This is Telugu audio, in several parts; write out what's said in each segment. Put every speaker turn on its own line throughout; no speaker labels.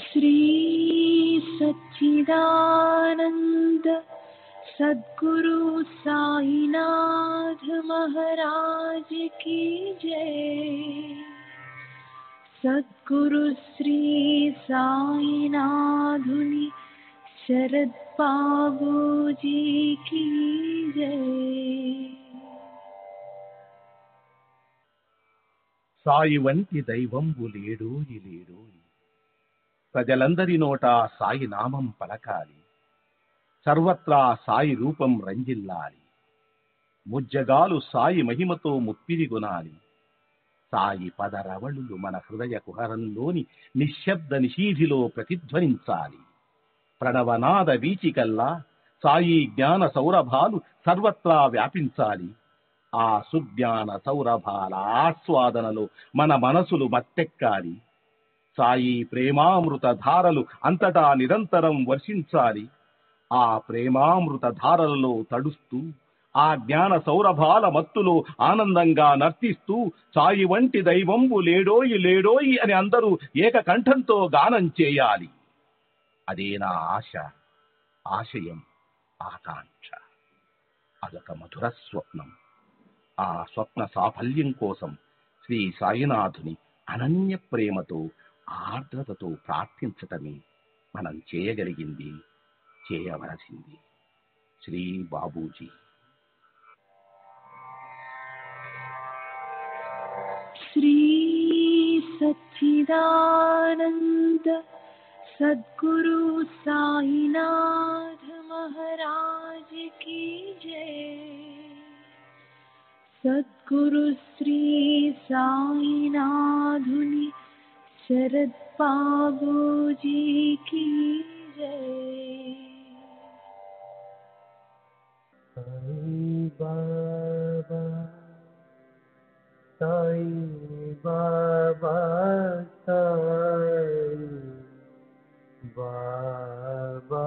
श्री सच्चिदानंद सद्गुरु साईनाथ महाराज की जय। सद्गुरु श्री साईनाथुनि शरद बाबूजी की जय।
సాయి వంటి దైవంబు లేడోయి లేడోయి, ప్రజలందరి నోట సాయి నామం పలకాలి, సర్వత్రా సాయి రూపం రంజిల్లాలి, ముజ్జగాలు సాయి మహిమతో ముప్పిరి గొనాలి. సాయి పదరవళులు మన హృదయ కుహరంలోని నిశ్శబ్ద నిశీధిలో ప్రతిధ్వనించాలి. ప్రణవనాద వీచికల్లా సాయి జ్ఞాన సౌరభాలు సర్వత్రా వ్యాపించాలి. ఆ సుజ్ఞాన సౌరభాల ఆస్వాదనలో మన మనసులు మత్తెక్కాలి. సాయి ప్రేమామృత ధారలు అంతటా నిరంతరం వర్షించాలి. ఆ ప్రేమామృత ధారలలో తడుస్తూ, ఆ జ్ఞాన సౌరభాల మత్తులో ఆనందంగా నర్తిస్తూ సాయి వంటి దైవంబు లేడోయి లేడోయి అని అందరూ ఏకకంఠంతో గానం చేయాలి. అదే నా ఆశ, ఆశయం, ఆకాంక్ష. అదొక మధుర స్వప్నం. ఆ స్వప్న సాఫల్యం కోసం శ్రీ సాయినాథుని అనన్య ప్రేమతో, ఆర్ద్రతతో ప్రార్థించటమే మనం చేయగలిగింది, చేయవలసింది. శ్రీ బాబూజీ.
श्री सच्चिदानंद सद्गुरु साईनाथ महाराज की जय। सद्गुरु श्री साईनाथुनि शरद बाबूजी की जय।
साई बाबा साई बाबा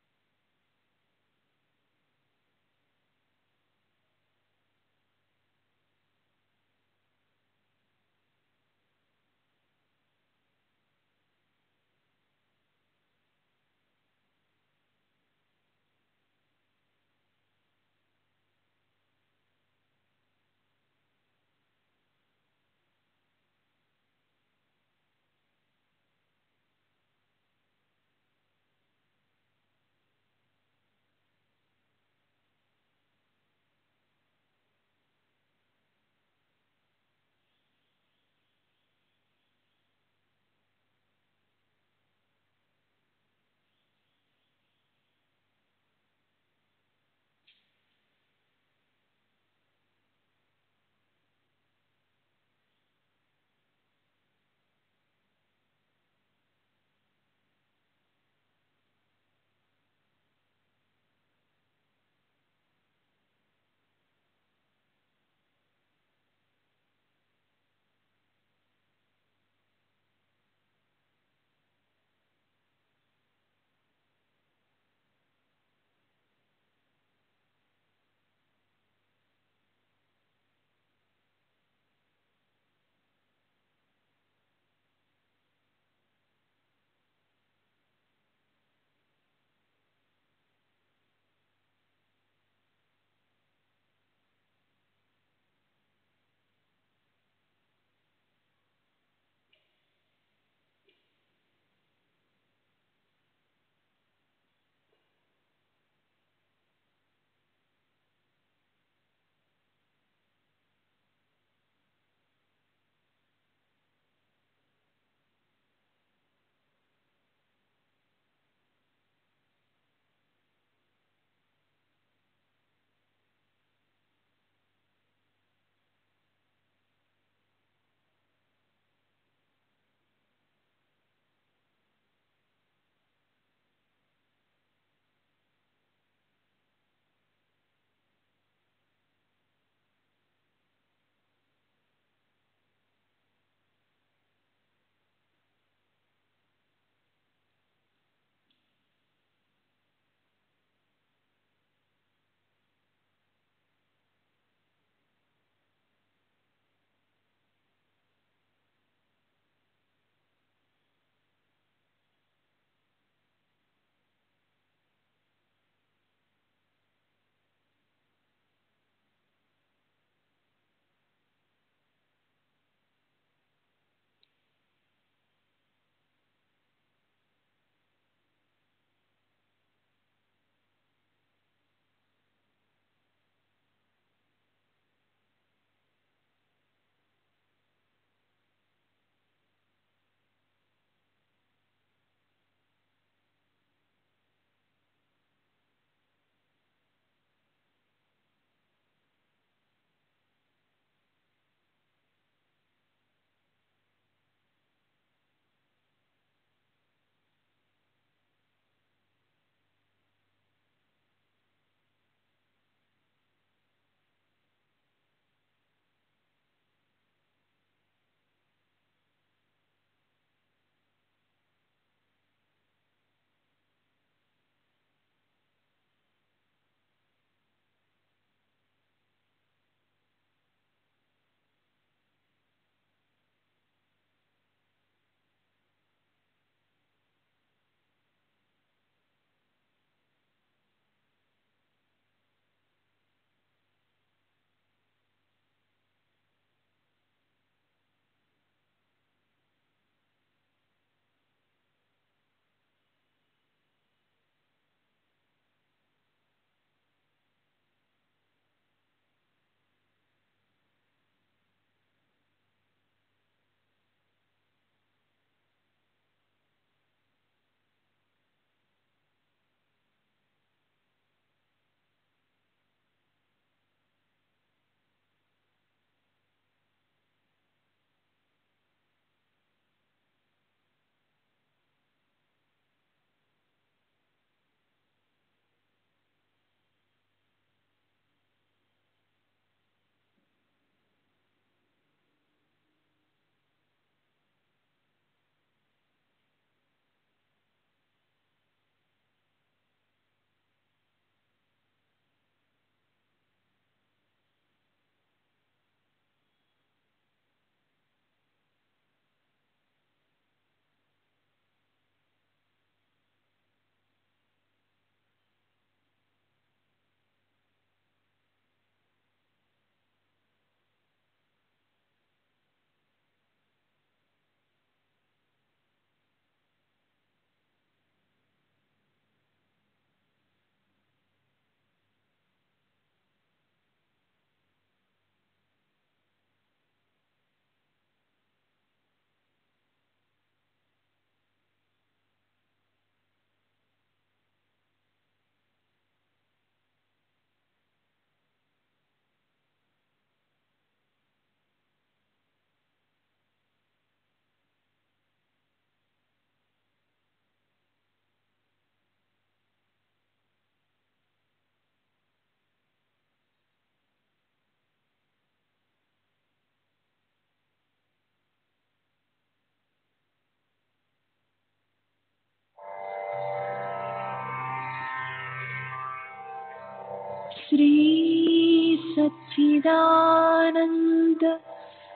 सच्चिदानंद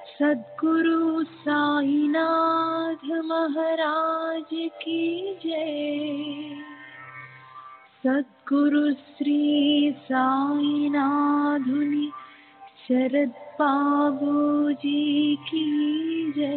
सद्गुरु साईनाथ महाराज की जय। सद्गुरु श्री साईनाथुनि शरद बाबूजी की जय।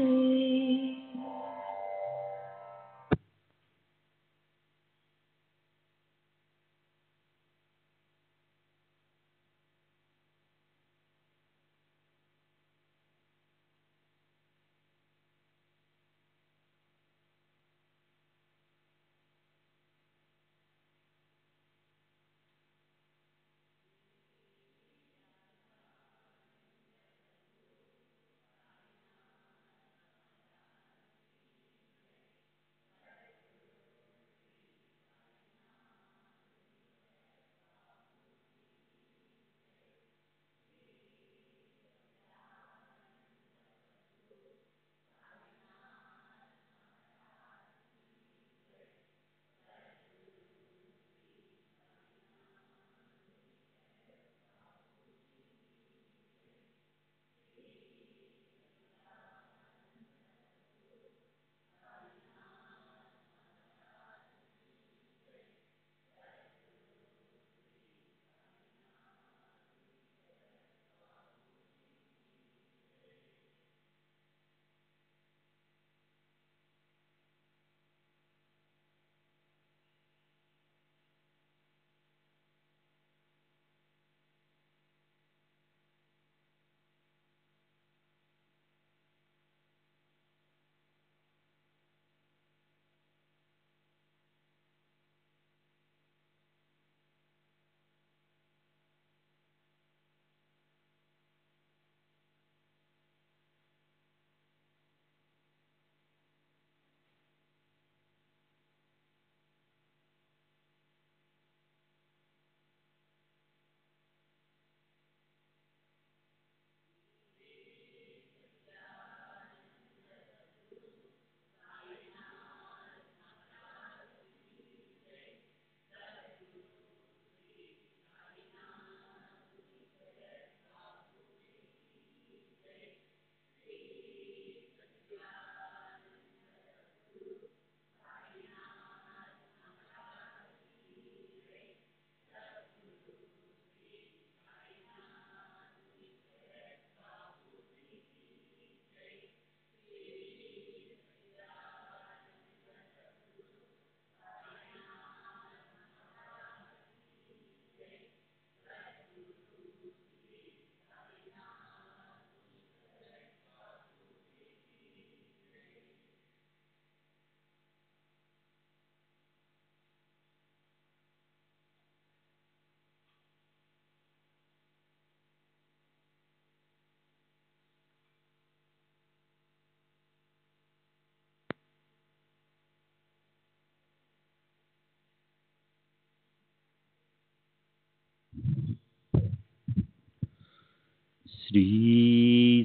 श्री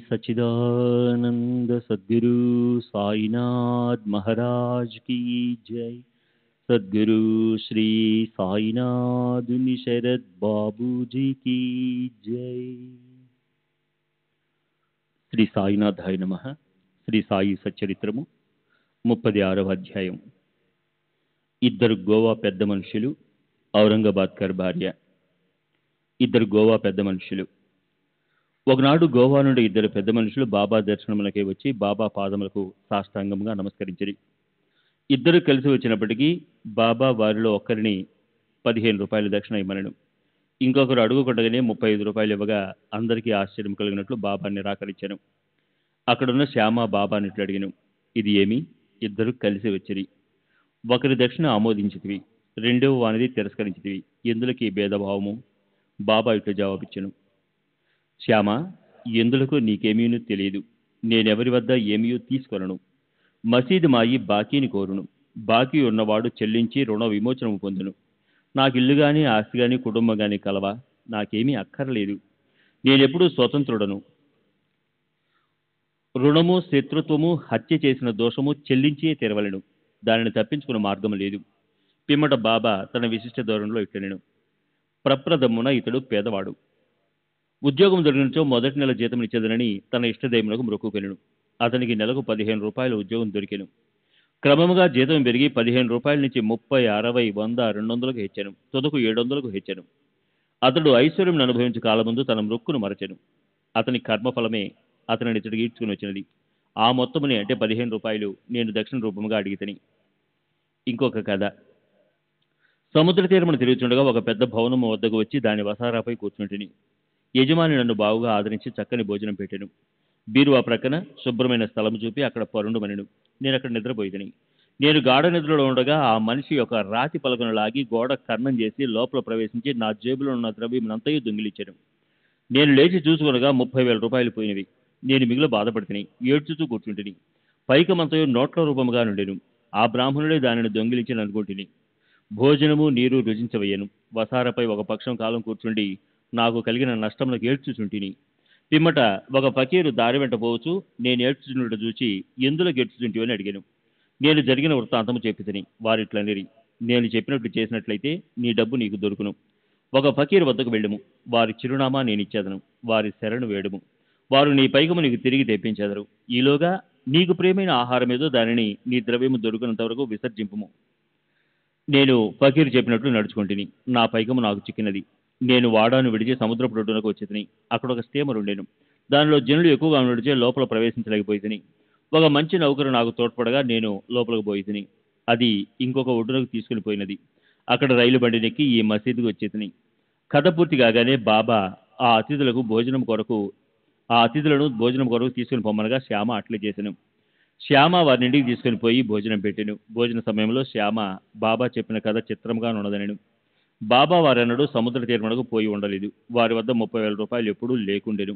सच्चिदानंद सद्गुरु साईनाथ महाराज की जय। सद्गुरु श्री साईनाथ शरद बाबूजी की जय। శ్రీ సాయినాథాయ నమః. శ్రీ సాయి సచ్చరిత్రము 36వ అధ్యాయం. ఇద్దరు గోవా పెద్ద మనుషులు, ఔరంగాబాద్కర్ భార్య. ఇద్దరు గోవా పెద్ద మనుషులు. ఒకనాడు గోవా నుండి ఇద్దరు పెద్ద మనుషులు బాబా దర్శనములకే వచ్చి బాబా పాదములకు సాష్టాంగముగా నమస్కరించిరి. ఇద్దరు కలిసి వచ్చినప్పటికీ బాబా వారిలో ఒక్కరిని 15 రూపాయల దక్షిణ ఇమ్మనను, ఇంకొకరు అడుగుకొట్టగానే 35 రూపాయలు ఇవ్వగా అందరికీ ఆశ్చర్యం కలిగినట్లు బాబా నిరాకరించాను. అక్కడున్న శ్యామ బాబాని ఇట్లు అడిగాను, ఇది ఏమి? ఇద్దరు కలిసి వచ్చిరి. ఒకరి దక్షిణ ఆమోదించితివి, రెండవ వానిది తిరస్కరించితివి, ఎందులకి భేదభావము? బాబా ఇట్లు జవాబిచ్చెను, శ్యామ, ఎందులకు నీకేమీనూ తెలియదు. నేనెవరి వద్ద ఏమీయూ తీసుకొనను. మసీదు మాయి బాకీని కోరును. బాకీ ఉన్నవాడు చెల్లించి రుణ విమోచనము పొందును. నాకు ఇల్లు గాని ఆస్తి గాని కుటుంబం గాని కలవా? నాకేమీ అక్కర్లేదు. నేనెప్పుడూ స్వతంత్రుడను. రుణము, శత్రుత్వము, హత్య చేసిన దోషము చెల్లించే తెరవలను. దానిని తప్పించుకున్న మార్గం లేదు. పిమ్మట బాబా తన విశిష్ట ధోరణిలో ఇట్లనెను, ప్రప్రథమున ఇతడు పేదవాడు. ఉద్యోగం దొరికినచో మొదటి నెల జీతం ఇచ్చేదనని తన ఇష్టదైములకు మొక్కుకొనెను. అతనికి నెలకు 15 రూపాయల ఉద్యోగం దొరికెను. క్రమముగా జీతం పెరిగి 15 రూపాయల నుంచి 30, 60, 100, 200కు హెచ్చెను. తుదకు 700కు హెచ్చెను. అతడు ఐశ్వర్యం అనుభవించు కాలముందు తన మొక్కును మరచెను. అతని కర్మఫలమే అతనిని ఇచ్చటికి ఈడ్చుకుని వచ్చినది. ఆ మొత్తముని అంటే 15 రూపాయలు నేను దక్షిణ రూపముగా అడిగితని. ఇంకొక కథ. సముద్ర తీరమును తిరుగుతుండగా ఒక పెద్ద భవనము వద్దకు వచ్చి దాని వసారాపై కూర్చుంటిని. యజమాని నన్ను బావుగా ఆదరించి చక్కని భోజనం పెట్టెను. బీరువా ప్రక్కన శుభ్రమైన స్థలము చూపి అక్కడ పరుండుమనెను. నేను అక్కడ నిద్రపోయితిని. నేను గాఢ నిద్రలో ఉండగా ఆ మనిషి యొక్క రాతి పలకను లాగి గోడ కర్ణం చేసి లోపల ప్రవేశించి నా జేబులో ఉన్న ద్రవ్యమునంతయు దొంగిలించెను. నేను లేచి చూసుకొనగా 30,000 రూపాయలు పోయినవి. నేను మిగులు బాధపడితిని. ఏడ్చుతూ కూర్చుంటిని. పైకమంతయు నోట్ల రూపముగా నుండెను. ఆ బ్రాహ్మణుడే దానిని దొంగిలించి అనుకుంటుని. భోజనము నీరు రుచించవయ్యను. వసారపై ఒక పక్షం కాలం కూర్చుండి నాకు కలిగిన నష్టములకు ఏడ్చుచుంటిని. పిమ్మట ఒక ఫకీరు దారి వెంట పోవచ్చు నేను ఏడ్చుచుండట చూచి ఎందులో గెడ్చుచుంటివి అని అడిగాను. నేను జరిగిన వృత్తాంతము చెప్పితిని. వారిట్లనిరి, నేను చెప్పినట్లు చేసినట్లయితే నీ డబ్బు నీకు దొరుకును. ఒక ఫకీరు వద్దకు వెళ్ళము. వారి చిరునామా నేనిచ్చేదను. వారి శరణు వేడుము. వారు నీ పైకము నీకు తిరిగి తెప్పించెదరు. ఈలోగా నీకు ప్రియమైన ఆహారం ఏదో దానిని నీ ద్రవ్యము దొరికినంత వరకు విసర్జింపుము. నేను ఫకీరు చెప్పినట్లు నడుచుకుంటుని. నా పైకము నాకు చిక్కినది. నేను వాడాను విడిచి సముద్రపు ఒడ్డునకు వచ్చేతిని. అక్కడ ఒక స్టీమర్ ఉండేను. దానిలో జనులు ఎక్కువగా నడిచే లోపల ప్రవేశించలేకపోయితిని. ఒక మంచి నౌకరు నాకు తోడ్పడగా నేను లోపలికి పోయితిని. అది ఇంకొక ఒడ్డునకు తీసుకుని పోయినది. అక్కడ రైలు బండినెక్కి ఈ మసీదుకు వచ్చేతిని. కథ పూర్తి కాగానే బాబా ఆ అతిథులను భోజనం కొరకు తీసుకుని పొమ్మనగా శ్యామ అట్లే చేసెను. శ్యామ వారిని ఇంటికి తీసుకుని పోయి భోజనం పెట్టెను. భోజన సమయంలో శ్యామ బాబా చెప్పిన కథ చిత్రంగా ఉన్నదనెను. బాబా వారెన్నడూ సముద్ర తీరమునకు పోయి ఉండలేదు. వారి వద్ద 30,000 రూపాయలు ఎప్పుడూ లేకుండెను.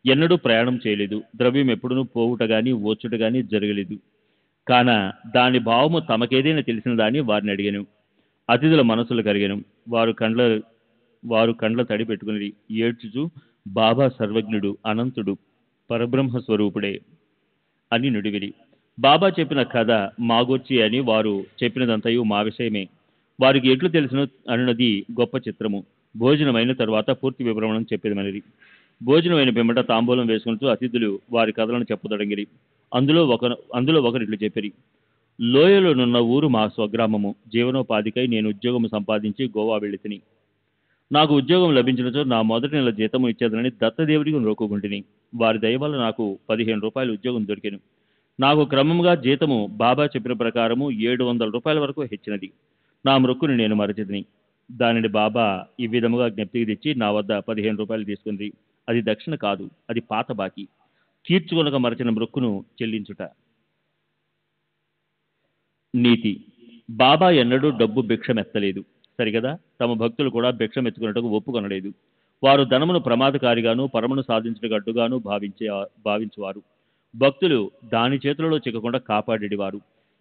ఎన్నడూ ప్రయాణం చేయలేదు. ద్రవ్యం ఎప్పుడూ పోవుట గాని వచ్చుట గాని జరగలేదు. కాన దాని భావము తమకేదైనా తెలిసిన దాన్ని వారిని అడిగాను. అతిథుల మనసులు కరిగాను. వారు కండ్ల తడి పెట్టుకుని ఏడ్చుచు బాబా సర్వజ్ఞుడు, అనంతుడు, పరబ్రహ్మ స్వరూపుడే అని నుడివిరి. బాబా చెప్పిన కథ మాగొచ్చి అని వారు చెప్పినదంతయు మా విషయమే. వారికి ఎట్లు తెలుసును అన్నది గొప్ప చిత్రము. భోజనమైన తరువాత పూర్తి వివరణం చెప్పేదమనిది. భోజనమైన పిమ్మట తాంబూలం వేసుకుంటూ అతిథులు వారి కథలను చెప్పదొడంగిరి. అందులో ఒకరు ఇట్లు చెప్పిరి. లోయలోనున్న ఊరు మా స్వగ్రామము. జీవనోపాధికై నేను ఉద్యోగం సంపాదించి గోవా వెళ్ళితిని. నాకు ఉద్యోగం లభించినచో నా మొదటి నెల జీతము ఇచ్చేదనని దత్తదేవుడికి మొక్కుకుంటిని. వారి దయ వల్ల నాకు 15 రూపాయలు ఉద్యోగం దొరికెను. నాకు క్రమముగా జీతము బాబా చెప్పిన ప్రకారము 700 రూపాయల వరకు హెచ్చినది. నా మొక్కుని నేను మరచితిని. దానిని బాబా ఈ విధముగా జ్ఞప్తికి తెచ్చి నా వద్ద 15 రూపాయలు తీసుకుంది. అది దక్షిణ కాదు, అది పాత బాకీ. తీర్చుకొనక మరచిన మొక్కును చెల్లించుట. నీతి. బాబా ఎన్నడూ డబ్బు భిక్షమెత్తలేదు. సరిగదా, తమ భక్తులు కూడా భిక్షమెత్తుకున్నట్టుకు ఒప్పుకొనలేదు. వారు ధనమును ప్రమాదకారిగాను పరమును సాధించుటకు అడ్డుగాను భావించువారు. భక్తులు దాని చేతులలో చిక్కకుండా కాపాడేవారు.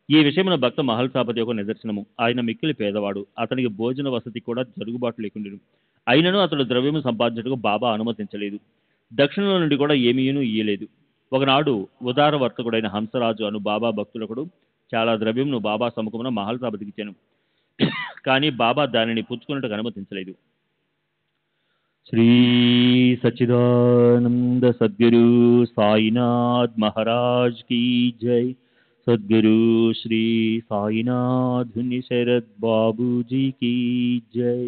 ఈ విషయమున భక్త మహల్సాపతి యొక్క నిదర్శనము. ఆయన మిక్కిలి పేదవాడు. అతనికి భోజన వసతి కూడా జరుగుబాటు లేకుండెను. అయినను అతడు ద్రవ్యము సంపాదించుటకు బాబా అనుమతించలేదు. దక్షిణలో నుండి కూడా ఏమీను ఇయ్యలేదు. ఒకనాడు ఉదార వర్తకుడైన హంసరాజు అను బాబా భక్తులకుడు చాలా ద్రవ్యమును బాబా సముఖమున మహల్సాపతికి ఇచ్చాను. కానీ బాబా దానిని పుచ్చుకున్నట్టుకు అనుమతించలేదు. శ్రీ సచ్చిదానంద సద్గురు సాయినాథ్ మహారాజ్ కీ జై. సద్గురు శ్రీ సాయినాథ్ శరద్ బాబూజీ కీ జై.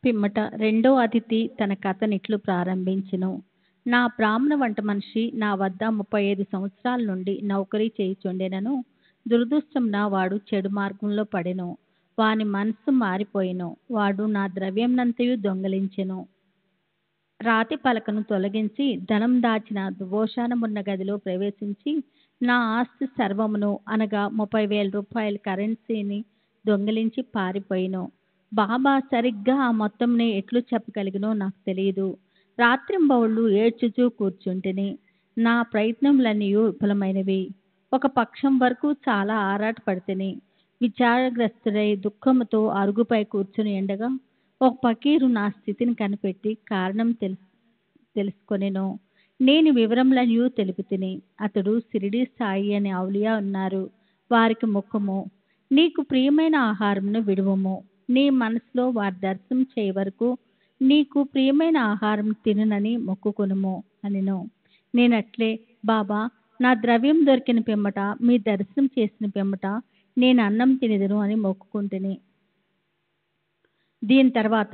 పిమ్మట రెండో అతిథి తన కథనిట్లు ప్రారంభించెను. నా బ్రాహ్మణ వంట మనిషి నా వద్ద 35 సంవత్సరాల నుండి నౌకరీ చేయుచుండెనను. దురదృష్టమున వాడు చెడు మార్గంలో పడెను. వాని మనస్సు మారిపోయెను. వాడు నా ద్రవ్యంనంతయు దొంగలించెను. రాతి పలకను తొలగించి ధనం దాచిన దువోశానమున్న గదిలో ప్రవేశించి నా ఆస్తి సర్వమును అనగా 30,000 రూపాయల కరెన్సీని దొంగిలించి పారిపోయిను. బాబా సరిగ్గా ఆ మొత్తంని ఎట్లు చెప్పగలిగినో నాకు తెలియదు. రాత్రింబవళ్ళు ఏడ్చుచూ కూర్చుంటిని. నా ప్రయత్నములన్నీ విఫలమైనవి. ఒక పక్షం వరకు చాలా ఆరాటపడితిని. విచారగ్రస్తుడై దుఃఖముతో అరుగుపై కూర్చుని ఉండగా ఒక ఫకీరు నా స్థితిని కనిపెట్టి కారణం తెలుసుకొనెను. నేను వివరములను తెలిపితిని. అతడు షిరిడీ సాయి అనే ఔలియా ఉన్నారు, వారికి మొక్కము. నీకు ప్రియమైన ఆహారంను విడువము. నీ మనసులో వారి దర్శనం చేయ వరకు నీకు ప్రియమైన ఆహారం తినునని మొక్కుకొనుము అనెను. నేనట్లే, బాబా, నా ద్రవ్యం దొరికిన పిమ్మట, మీ దర్శనం చేసిన పిమ్మట నేను అన్నం తినెదను అని మొక్కుకుంటుని. దీని తర్వాత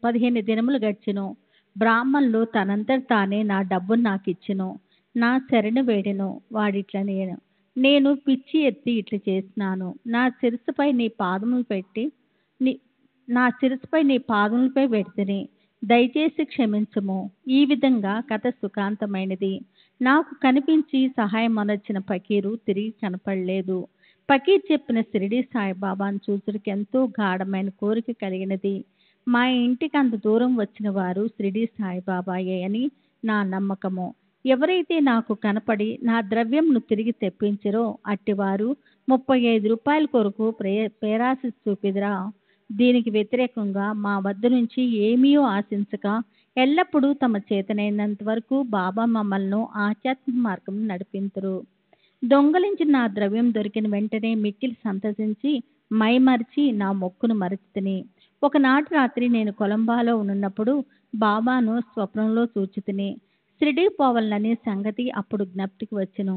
15 దినములు గడిచెను. బ్రాహ్మణులు తనంతట తానే నా డబ్బును నాకు ఇచ్చెను. నా శరణు వేడెను. వాడిట్లా నేను పిచ్చి ఎత్తి ఇట్లా చేసినాను. నా శిరస్సుపై నీ పాదములపై పెడితిని. దయచేసి క్షమించము. ఈ విధంగా కథ సుఖాంతమైనది. నాకు కనిపించి సహాయం అనొచ్చిన ఫకీరు తిరిగి కనపడలేదు. ఫకీర్ చెప్పిన షిరిడీ సాయిబాబాను చూచుటకు ఎంతో గాఢమైన కోరిక కలిగినది. మా ఇంటికి అంత దూరం వచ్చిన వారు షిరిడీ సాయిబాబాయే అని నా నమ్మకము. ఎవరైతే నాకు కనపడి నా ద్రవ్యంను తిరిగి తెప్పించరో అట్టివారు 35 రూపాయల కొరకు పేరాశ చూపిదిరా. దీనికి వ్యతిరేకంగా మా వద్ద నుంచి ఏమీ ఆశించక ఎల్లప్పుడూ తమ చేతనైనంత వరకు బాబా మమ్మల్ని ఆధ్యాత్మిక మార్గం నడిపింతురు. దొంగలించిన నా ద్రవ్యం దొరికిన వెంటనే మిక్కిలి సంతసించి మైమరిచి నా మొక్కును మరచితిని. ఒకనాటి రాత్రి నేను కొలంబాలో ఉన్నప్పుడు బాబాను స్వప్నంలో చూచితిని. షిరిడీ పోవాలనే సంగతి అప్పుడు జ్ఞప్తికి వచ్చెను.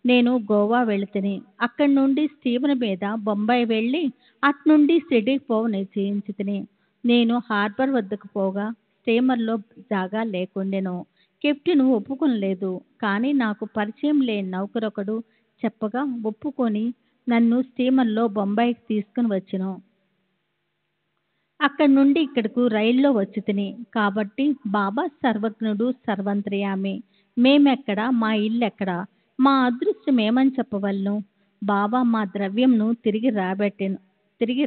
నేను గోవా వెళితిని. అక్కడి నుండి స్టీమర్ మీద బొంబాయి వెళ్ళి అట్నుండి షిరిడీకి పోవ నిశ్చయించితిని. నేను హార్బర్ వద్దకు పోగా స్టీమర్లో జాగా లేకుండెను. కెప్టెన్ ఒప్పుకొనలేదు. కానీ నాకు పరిచయం లేని నౌకరొకడు చెప్పగా ఒప్పుకొని నన్ను స్టీమర్లో బొంబాయికి తీసుకుని వచ్చెను. అక్కడి నుండి ఇక్కడకు రైల్లో వచ్చితిని. కాబట్టి బాబా సర్వజ్ఞుడు, సర్వంతర్యామి. మేమెక్కడ, మా ఇల్లెక్కడ, మా అదృష్టం ఏమని చెప్పవలను? బాబా మా ద్రవ్యంను తిరిగి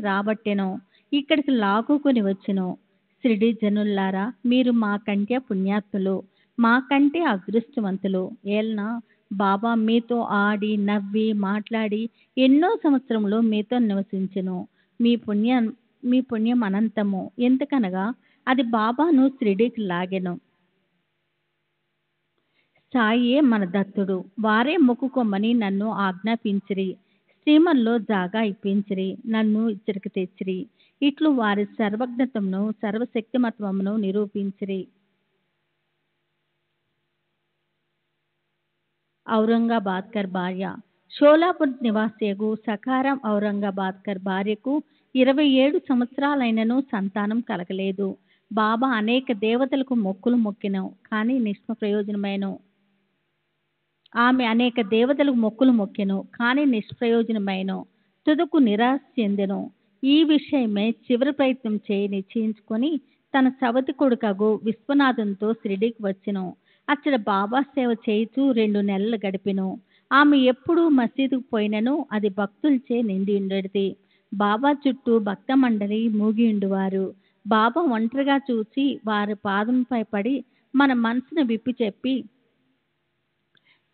రాబట్టెను. ఇక్కడికి లాగుకొని వచ్చెను. షిరిడీ జనుల్లారా, మీరు మాకంటే పుణ్యాత్ములు, మాకంటే అదృష్టవంతులు. ఏలన బాబా మీతో ఆడి నవ్వి మాట్లాడి ఎన్నో సంవత్సరములు మీతో నివసించెను. మీ పుణ్యం అనంతము. ఎందుకనగా అది బాబాను షిరిడీకి లాగెను. సాయే మన దత్తుడు. వారే మొక్కుకొమ్మని నన్ను ఆజ్ఞాపించిరి. స్టీమర్లో జాగా ఇప్పించిరి. నన్ను ఇచ్చరికి తెచ్చిరి. ఇట్లు వారి సర్వజ్ఞతమును సర్వశక్తిమత్వమును నిరూపించిరి. ఔరంగాబాద్కర్ భార్య. షోలాపూర్ నివాసియగు సఖారాం ఔరంగాబాద్కర్ భార్యకు 27 సంవత్సరాలైనను సంతానం కలగలేదు. బాబా అనేక దేవతలకు మొక్కులు మొక్కెను, కానీ నిష్ప్రయోజనమైనను. తుదకు నిరాశ చెందెను. ఈ విషయమై చివరి ప్రయత్నం చేయి నిశ్చయించుకొని తన సవతి కొడుకగు విశ్వనాథంతో షిరిడీకి వచ్చెను. అచ్చట బాబా సేవ చేయుచూ 2 నెలలు గడిపెను. ఆమె ఎప్పుడు మసీదుకు పోయినను అది భక్తులచే నిండి ఉండేది. బాబా చుట్టూ భక్త మండలి మూగియుండువారు. బాబా ఒంటరిగా చూసి వారి పాదంపై పడి మన మనసును విప్పి చెప్పి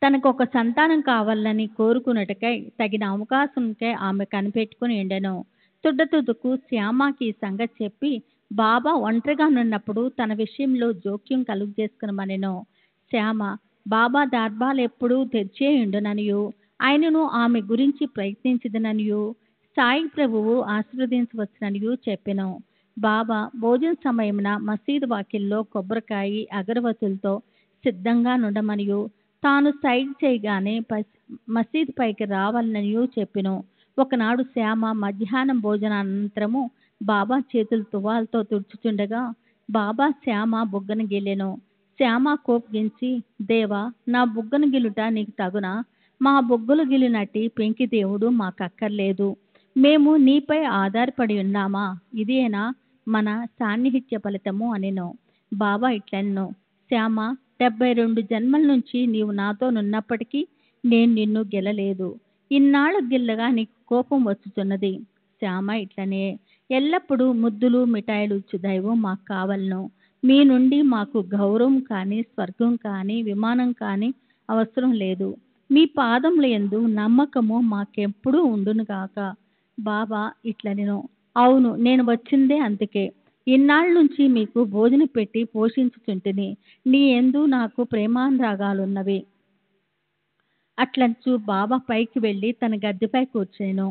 తనకొక సంతానం కావాలని కోరుకున్నటకై తగిన అవకాశంకై ఆమె కనిపెట్టుకుని ఉండెను. తుదకు శ్యామకి ఈ సంగతి చెప్పి బాబా ఒంటరిగా ఉన్నప్పుడు తన విషయంలో జోక్యం కలుగు చేసుకునమనెను. శ్యామ బాబా దర్బార్లు ఎప్పుడూ తెరిచే ఉండుననియు ఆయనను ఆమె గురించి ప్రయత్నించదననియు సాయి ప్రభువు ఆశీర్వదించవచ్చుననియు చెప్పెను. బాబా భోజన సమయమున మసీదు వాకిల్లో కొబ్బరికాయ అగరవత్తులతో సిద్ధంగా నుండమనియు తాను సైగ చేయగానే మసీదు పైకి రావాలనియు చెప్పెను. ఒకనాడు శ్యామ మధ్యాహ్నం భోజనానంతరము బాబా చేతులు తువాలతో తుడుచుచుండగా బాబా శ్యామ బుగ్గను గిల్లెను. శ్యామ కోపగించి, దేవా, నా బుగ్గను గిలుట నీకు తగునా? మా బుగ్గలు గిలినట్టి పెంకి దేవుడు మాకక్కర్లేదు. మేము నీపై ఆధారపడి ఉన్నామా? ఇదేనా మన సాన్నిహిత్య ఫలితము అనెను. బాబా ఇట్లనెను, శ్యామ, 72 జన్మల నుంచి నీవు నాతో నున్నప్పటికీ నేను నిన్ను గెలలేదు. ఇన్నాళ్ళు గిల్లగా నీకు కోపం వచ్చుచున్నది. శ్యామ ఇట్లనే, ఎల్లప్పుడూ ముద్దులు మిఠాయిలు ఇచ్చు దైవం మాకు కావలను. మీ నుండి మాకు గౌరవం కానీ, స్వర్గం కానీ, విమానం కానీ అవసరం లేదు. మీ పాదముల యందు నమ్మకము మాకెప్పుడూ ఉండునుగాక. బాబా ఇట్లనెను, అవును, నేను వచ్చిందే అందుకే. ఇన్నాళ్ళ నుంచి మీకు భోజనం పెట్టి పోషించుచుంటిని. నీ యందు నాకు ప్రేమానురాగాలున్నవి. అట్లంచు బాబా పైకి వెళ్ళి తన గద్దెపై కూర్చెను.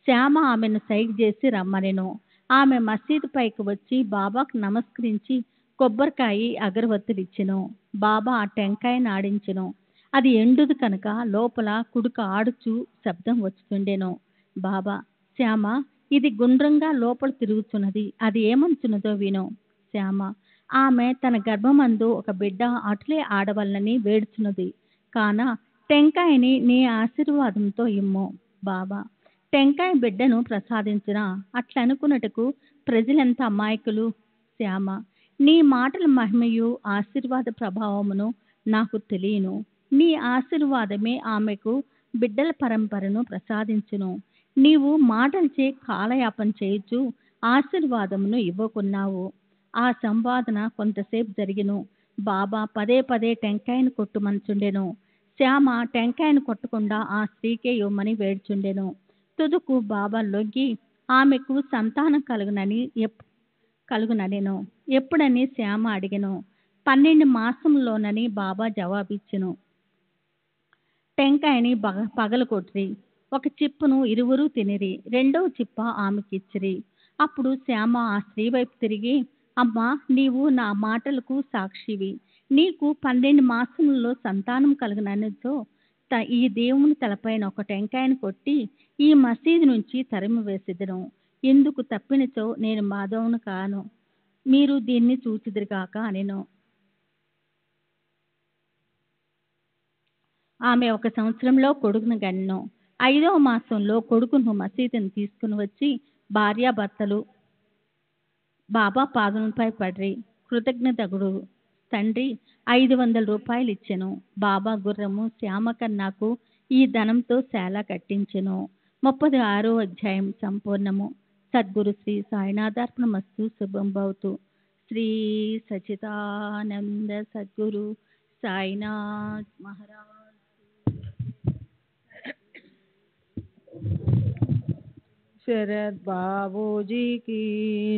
శ్యామ ఆమెను సైగ చేసి రమ్మనెను. ఆమె మసీదు పైకి వచ్చి బాబాకు నమస్కరించి కొబ్బరికాయ అగరవత్తులిచ్చెను. బాబా ఆ టెంకాయను ఆడించెను. అది ఎండుదు కనుక లోపల కుడుక ఆడుచు శబ్దం వచ్చుతుండెను. బాబా, శ్యామ, ఇది గుండ్రంగా లోపల తిరుగుతున్నది, అది ఏమంచున్నదో విను. శ్యామ, ఆమె తన గర్భమందు ఒక బిడ్డ అటులే ఆడవలనని వేడుచున్నది కాన టెంకాయని నీ ఆశీర్వాదంతో ఇమ్ము. బాబా, టెంకాయ బిడ్డను ప్రసాదించిన అట్లనుకున్నటకు ప్రజలెంత అమాయకులు. శ్యామ, నీ మాటల మహిమయు ఆశీర్వాద ప్రభావమును నాకు తెలియను. నీ ఆశీర్వాదమే ఆమెకు బిడ్డల పరంపరను ప్రసాదించును. నీవు మాటలచే కాలయాపన చేయుచు ఆశీర్వాదమును ఇవ్వకున్నావు. ఆ సంవాదన కొంతసేపు జరిగిను. బాబా పదే పదే టెంకాయను కొట్టుమనుచుండెను. శ్యామ టెంకాయను కొట్టకుండా ఆ స్త్రీకే ఇవ్వమని వేడుచుండెను. తుదకు బాబా లొంగి ఆమెకు సంతానం కలుగుననెను. ఎప్పుడని శ్యామ అడిగెను. 12 మాసంలోనని బాబా జవాబిచ్చెను. టెంకాయని పగలగొట్టిరి. ఒక చిప్పును ఇరువురు తినిరి. రెండవ చిప్ప ఆమెకిచ్చిరి. అప్పుడు శ్యామ ఆ స్త్రీ వైపు తిరిగి, అమ్మా, నీవు నా మాటలకు సాక్షివి. నీకు 12 మాసములలో సంతానం కలుగుననితో ఈ దేవుని తలపైన ఒక టెంకాయను కొట్టి ఈ మసీదు నుంచి తరిమి వేసిదను. ఎందుకు తప్పినచో నేను మాధవును కాను. మీరు దీన్ని చూచిదిరిగాక అనెను. ఆమె 1 సంవత్సరంలో కొడుకును గన్నెను. 5వ మాసంలో కొడుకును మసీదును తీసుకుని వచ్చి భార్యాభర్తలు బాబా పాదములపై పడిరి. కృతజ్ఞతగుడు తండ్రి 500 రూపాయలు ఇచ్చెను. బాబా గుర్రము శ్యామకన్నాకు ఈ ధనంతో శాల కట్టించెను. 36వ అధ్యాయం సంపూర్ణము. సద్గురు శ్రీ సాయినాథార్పణమస్తు. శుభం భవతు. శ్రీ సచిదానంద సద్గురు సాయినాథ్ మహారాజ్.
శరత్ బాబూజీ की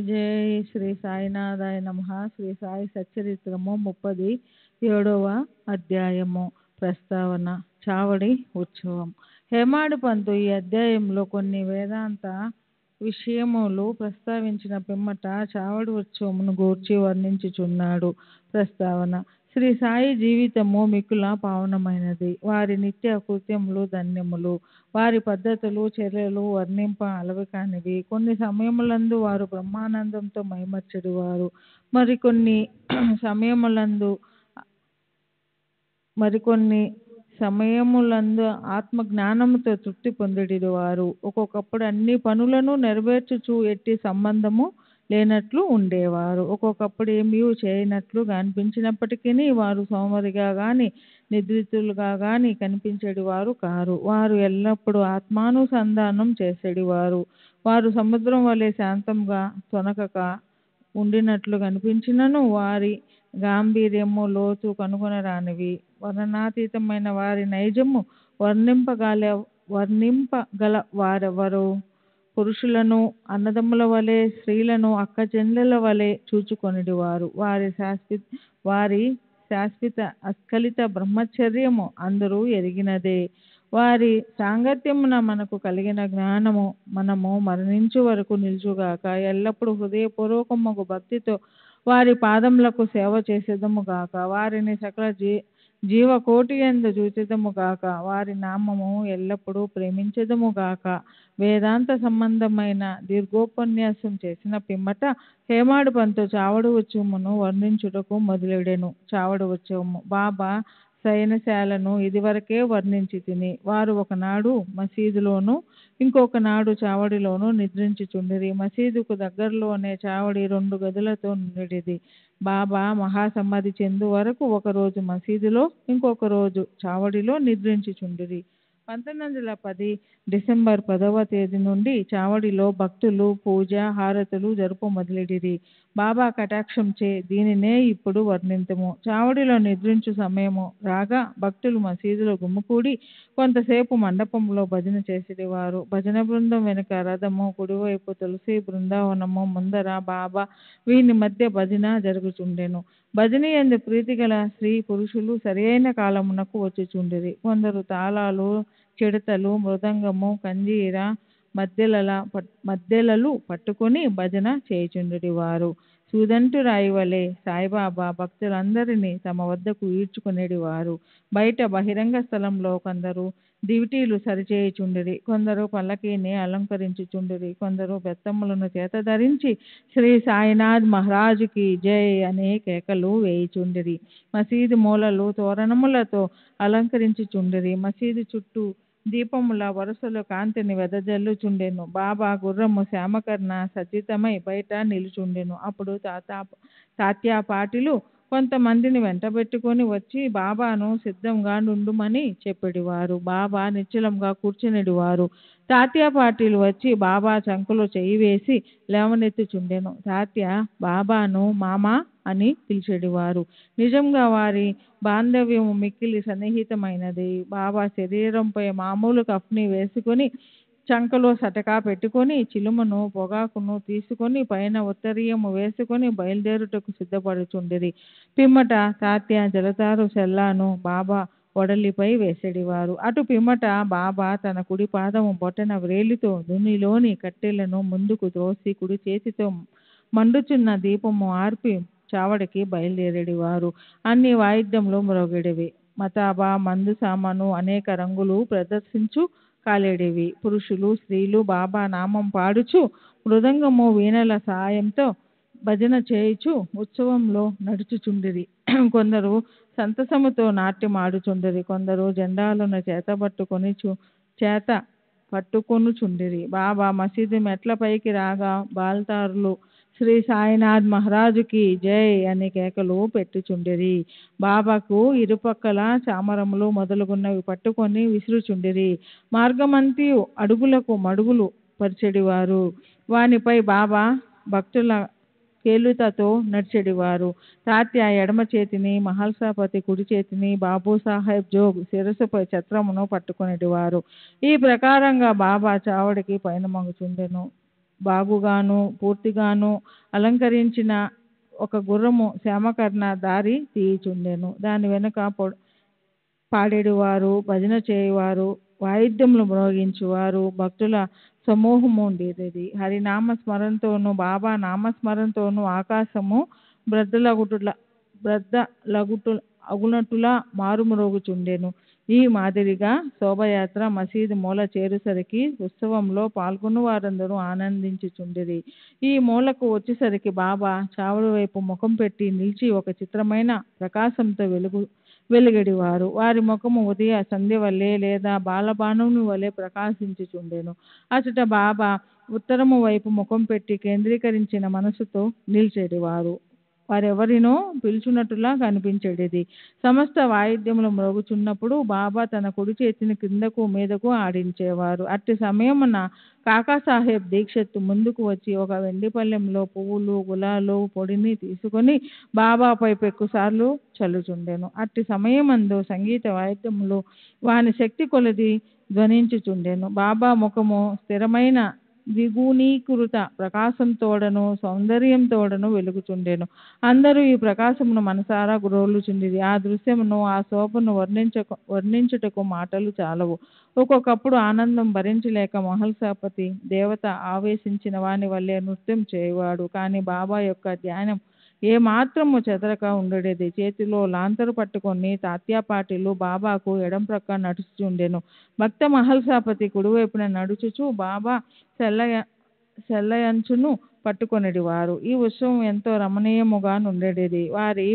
జై. శ్రీ సాయినాథాయ నమః. శ్రీ సాయి సచ్చరిత్రము 37వ అధ్యాయము. ప్రస్తావన. చావడి ఉత్సవం. హేమాడు పంతు ఈ అధ్యాయంలో కొన్ని వేదాంత విషయములు ప్రస్తావించిన పిమ్మట చావడి ఉత్సవమును గూర్చి వర్ణించుచున్నాడు. ప్రస్తావన. శ్రీ సాయి జీవితము మిక్కుల పావనమైనది. వారి నిత్య కృత్యములు ధన్యములు. వారి పద్ధతులు చర్యలు వర్ణింప అలవి కానివి. కొన్ని సమయములందు వారు బ్రహ్మానందంతో మైమర్చెడివారు. మరికొన్ని సమయములందు ఆత్మజ్ఞానముతో తృప్తి పొందిడివారు. ఒక్కొక్కప్పుడు అన్ని పనులను నెరవేర్చుచు ఎట్టి సంబంధము లేనట్లు ఉండేవారు. ఒక్కొక్కప్పుడు ఏమీ చేయనట్లు కనిపించినప్పటికీ వారు సోమరిగా గాని నిద్రితులుగా గాని కనిపించేడివారు కారు. వారు ఎల్లప్పుడూ ఆత్మానుసంధానం చేసేడివారు. వారు సముద్రం వలె శాంతంగా తొనకక ఉండినట్లు కనిపించినను వారి గాంభీర్యము లోతు కనుగొనరానివి. వర్ణనాతీతమైన వారి నైజము వర్ణింపగల వారెవరు? పురుషులను అన్నదమ్ముల వలె, స్త్రీలను అక్కచెల్లెల వలె చూచుకొనిడివారు. వారి శాశ్వత అస్ఖలిత బ్రహ్మచర్యము అందరూ ఎరిగినదే. వారి సాంగత్యమున మనకు కలిగిన జ్ఞానము మనము మరణించు వరకు నిలుచుగాక. ఎల్లప్పుడూ హృదయపూర్వకమగు భక్తితో వారి పాదములకు సేవ చేసేదముగాక. వారిని సకల జీవకోటి యందు చూచెదముగాక. వారి నామము ఎల్లప్పుడూ ప్రేమించెదముగాక. వేదాంత సంబంధమైన దీర్ఘోపన్యాసం చేసిన పిమ్మట హేమాడు పంతు చావడి ఉత్సవమును వర్ణించుటకు మొదలెడెను. చావడి ఉత్సవము. బాబా శయనశాలను ఇదివరకే వర్ణించి తిని. వారు ఒకనాడు మసీదులోను ఇంకొక నాడు చావడిలోను నిద్రించుచుండిరి. మసీదుకు దగ్గరలోనే చావడి 2 గదులతో నిండిది. బాబా మహాసమాధి చెందు వరకు ఒకరోజు మసీదులో ఇంకొక రోజు చావడిలో నిద్రించుచుండిరి. 1910 డిసెంబర్ 10వ తేదీ నుండి చావడిలో భక్తులు పూజ హారతులు జరుపు మొదలెడిరి. బాబా కటాక్షంచే దీనినే ఇప్పుడు వర్ణింతుము. చావడిలో నిద్రించు సమయము రాగా భక్తులు మసీదులో గుమ్ముకూడి కొంతసేపు మండపంలో భజన చేసేవారు. భజన బృందం వెనుక రథము, కుడివైపు తులసి బృందావనము, ముందర బాబా, వీని మధ్య భజన జరుగుచుండెను. భజన యందు ప్రీతి గల స్త్రీ పురుషులు సరియైన కాలమునకు వచ్చుచుండిరి. కొందరు తాళాలు, చిడతలు, మృదంగము, కంజీర, మద్దెలలు పట్టుకొని భజన చేయుచుండెడి వారు. సూదంటు రాయి వలె సాయిబాబా భక్తులందరినీ తమ వద్దకు ఈడ్చుకునేడి వారు. బయట బహిరంగ స్థలంలో కొందరు దివిటీలు సరిచేయుచుండిరి, కొందరు పల్లకీని అలంకరించుచుండిరి, కొందరు బెత్తములను చేత ధరించి శ్రీ సాయినాథ్ మహారాజుకి జై అనే కేకలు వేయుచుండిరి. మసీదు మూలలు తోరణములతో అలంకరించుచుండిరి. మసీదు చుట్టూ దీపముల వరుసలో కాంతిని వెదజల్లుచుండెను. బాబా గుర్రము శ్యామకర్ణ సజ్జితమై బయట నిలుచుండెను. అప్పుడు తాత్యాపాటిలు కొంతమందిని వెంటబెట్టుకొని వచ్చి బాబాను సిద్ధంగా నుండుమని చెప్పేడివారు. బాబా నిశ్చలంగా కూర్చునేడివారు. తాత్యాపాటిలు వచ్చి బాబా చంకలో చెయ్యి వేసి లేవనెత్తుచుండెను. తాత్య బాబాను మామా అని పిలిచేడివారు. నిజంగా వారి బాంధవ్యము మిక్కిలి సన్నిహితమైనది. బాబా శరీరంపై మామూలు కఫ్ని వేసుకొని చంకలో సటకా పెట్టుకొని చిలుమును పొగాకును తీసుకొని పైన ఉత్తరీయము వేసుకొని బయలుదేరుటకు సిద్ధపడుచుండిరి. పిమ్మట తాత్య జలతారు సెల్లాను బాబా ఒడలిపై వేసేడివారు. అటు పిమ్మట బాబా తన కుడి పాదము బొటన వ్రేలితో దునిలోని కట్టెలను ముందుకు త్రోసి కుడి చేతితో మండుచున్న దీపము ఆర్పి చావడికి బయలుదేరేడివారు. అన్ని వాయిద్యములు మ్రోగేడివి. మతాబా, మందు సామాను అనేక రంగులు ప్రదర్శించు కాలేడివి. పురుషులు స్త్రీలు బాబా నామం పాడుచు మృదంగము వీణల సాయంతో భజన చేయుచు ఉత్సవంలో నడుచుచుండిరి. కొందరు సంతసముతో నాట్యమాడుచుండిరి, కొందరు జెండాలను చేత పట్టుకొనుచుండిరి. బాబా మసీదు మెట్ల పైకి రాగా బాల్తారులు శ్రీ సాయినాథ్ మహారాజుకి జై అని కేకలు పెట్టుచుండిరి. బాబాకు ఇరుపక్కల చామరములు మొదలుగున్నవి పట్టుకొని విసురుచుండిరి. మార్గమంతి అడుగులకు మడుగులు పరిచెడివారు. వానిపై బాబా భక్తుల కేలుతతో నడిచెడివారు. తాత్య ఎడమ చేతిని, మహల్సాపతి కుడి చేతిని, బాబు సాహెబ్ జోగ్ శిరస్సుపై ఛత్రమును పట్టుకునేటివారు. ఈ ప్రకారంగా బాబా చావడికి పయనమగుచుండెను. బాగుగాను పూర్తిగాను అలంకరించిన ఒక గుర్రము శ్యామకర్ణ దారి తీయుచుండెను. దాని వెనుక పాడేడువారు, భజన చేయువారు, వాయిద్యములు మ్రోగించువారు భక్తుల సమూహము ఉండేది. హరినామ స్మరణతోనూ బాబా నామస్మరణతోనూ ఆకాశము అగునటులా మారుమ్రోగుచుండెను. ఈ మాదిరిగా శోభయాత్ర మసీదు మూల చేరుసరికి ఉత్సవంలో పాల్గొన్న వారందరూ ఆనందించుచుండిరి. ఈ మూలకు వచ్చేసరికి బాబా చావడి వైపు ముఖం పెట్టి నిలిచి ఒక చిత్రమైన ప్రకాశంతో వెలుగడివారు. వారి ముఖము ఉదయ సంధ్య వలె లేదా బాలబాణుని వలె ప్రకాశించుచుండెను. అచట బాబా ఉత్తరము వైపు ముఖం పెట్టి కేంద్రీకరించిన మనసుతో నిలిచేడివారు. వారెవరినో పిలుచున్నట్టులా కనిపించేది. సమస్త వాయిద్యములు మ్రోగుచున్నప్పుడు బాబా తన కుడి చేతిని క్రిందకు మీదకు ఆడించేవారు. అట్టి సమయమున కాకాసాహెబ్ దీక్షిత్ ముందుకు వచ్చి ఒక వెండి పళ్ళెంలో పువ్వులు, గులాలు పొడిని తీసుకొని బాబాపై పెక్కుసార్లు చల్లుచుండెను. అట్టి సమయమందు సంగీత వాయిద్యములు వాని శక్తి కొలది ధ్వనించుచుండెను. బాబా ముఖము స్థిరమైన ద్విగుణీకృత ప్రకాశంతోడను సౌందర్యంతోడను వెలుగుచుండెను. అందరూ ఈ ప్రకాశమును మనసారా గ్రోలుచుండిరి. ఆ దృశ్యమును, ఆ శోభను వర్ణించుటకు మాటలు చాలవు. ఒక్కొక్కప్పుడు ఆనందం భరించలేక మహల్సాపతి దేవత ఆవేశించిన వాని వల్లే నృత్యం చేయవాడు. కానీ బాబా యొక్క ధ్యానం ఏ మాత్రము చెదరక ఉండేది. చేతిలో లాంతరు పట్టుకొని తాత్యాపాటిలు బాబాకు ఎడం ప్రక్క నడుచుచుండెను. భక్త మహల్సాపతి కుడివైపున నడుచుచు బాబా సెల్లయంచును పట్టుకొనిడివారు. ఈ ఉత్సవం ఎంతో రమణీయముగా నుండేది. వారి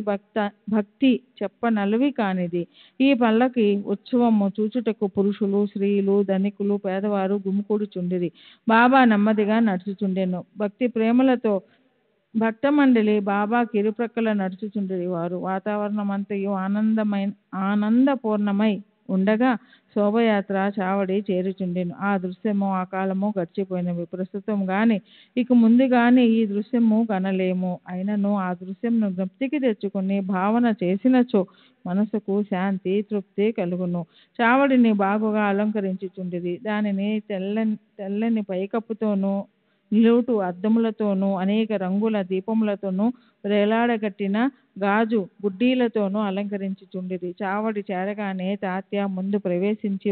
భక్తి చెప్పనలవి కానిది. ఈ పల్లకి ఉత్సవము చూచుటకు పురుషులు, స్త్రీలు, ధనికులు, పేదవారు గుమికూడుచుండిరి. బాబా నెమ్మదిగా నడుచుచుండెను. భక్తి ప్రేమలతో భక్త మండలి బాబా కిరుప్రక్కల నడుచుచుండిరి. వారు వాతావరణమంతయు ఆనందపూర్ణమై ఉండగా శోభయాత్ర చావడి చేరుచుండెను. ఆ దృశ్యము ఆ కాలము గడిచిపోయినవి. ప్రస్తుతం గాని ఇక ముందు గాని ఈ దృశ్యము కనలేము. అయినను ఆ దృశ్యమును జ్ఞప్తికి తెచ్చుకుని భావన చేసినచో మనసుకు శాంతి తృప్తి కలుగును. చావడిని బాగుగా అలంకరించుచుండిరి. దానిని తెల్లని పైకప్పుతోనూ నిలువుటు అద్దములతోనూ అనేక రంగుల దీపములతోనూ వేలాడగట్టిన గాజు బుడ్డీలతోనూ అలంకరించుచుండిరి. చావడి చేరగానే తాత్య ముందు ప్రవేశించి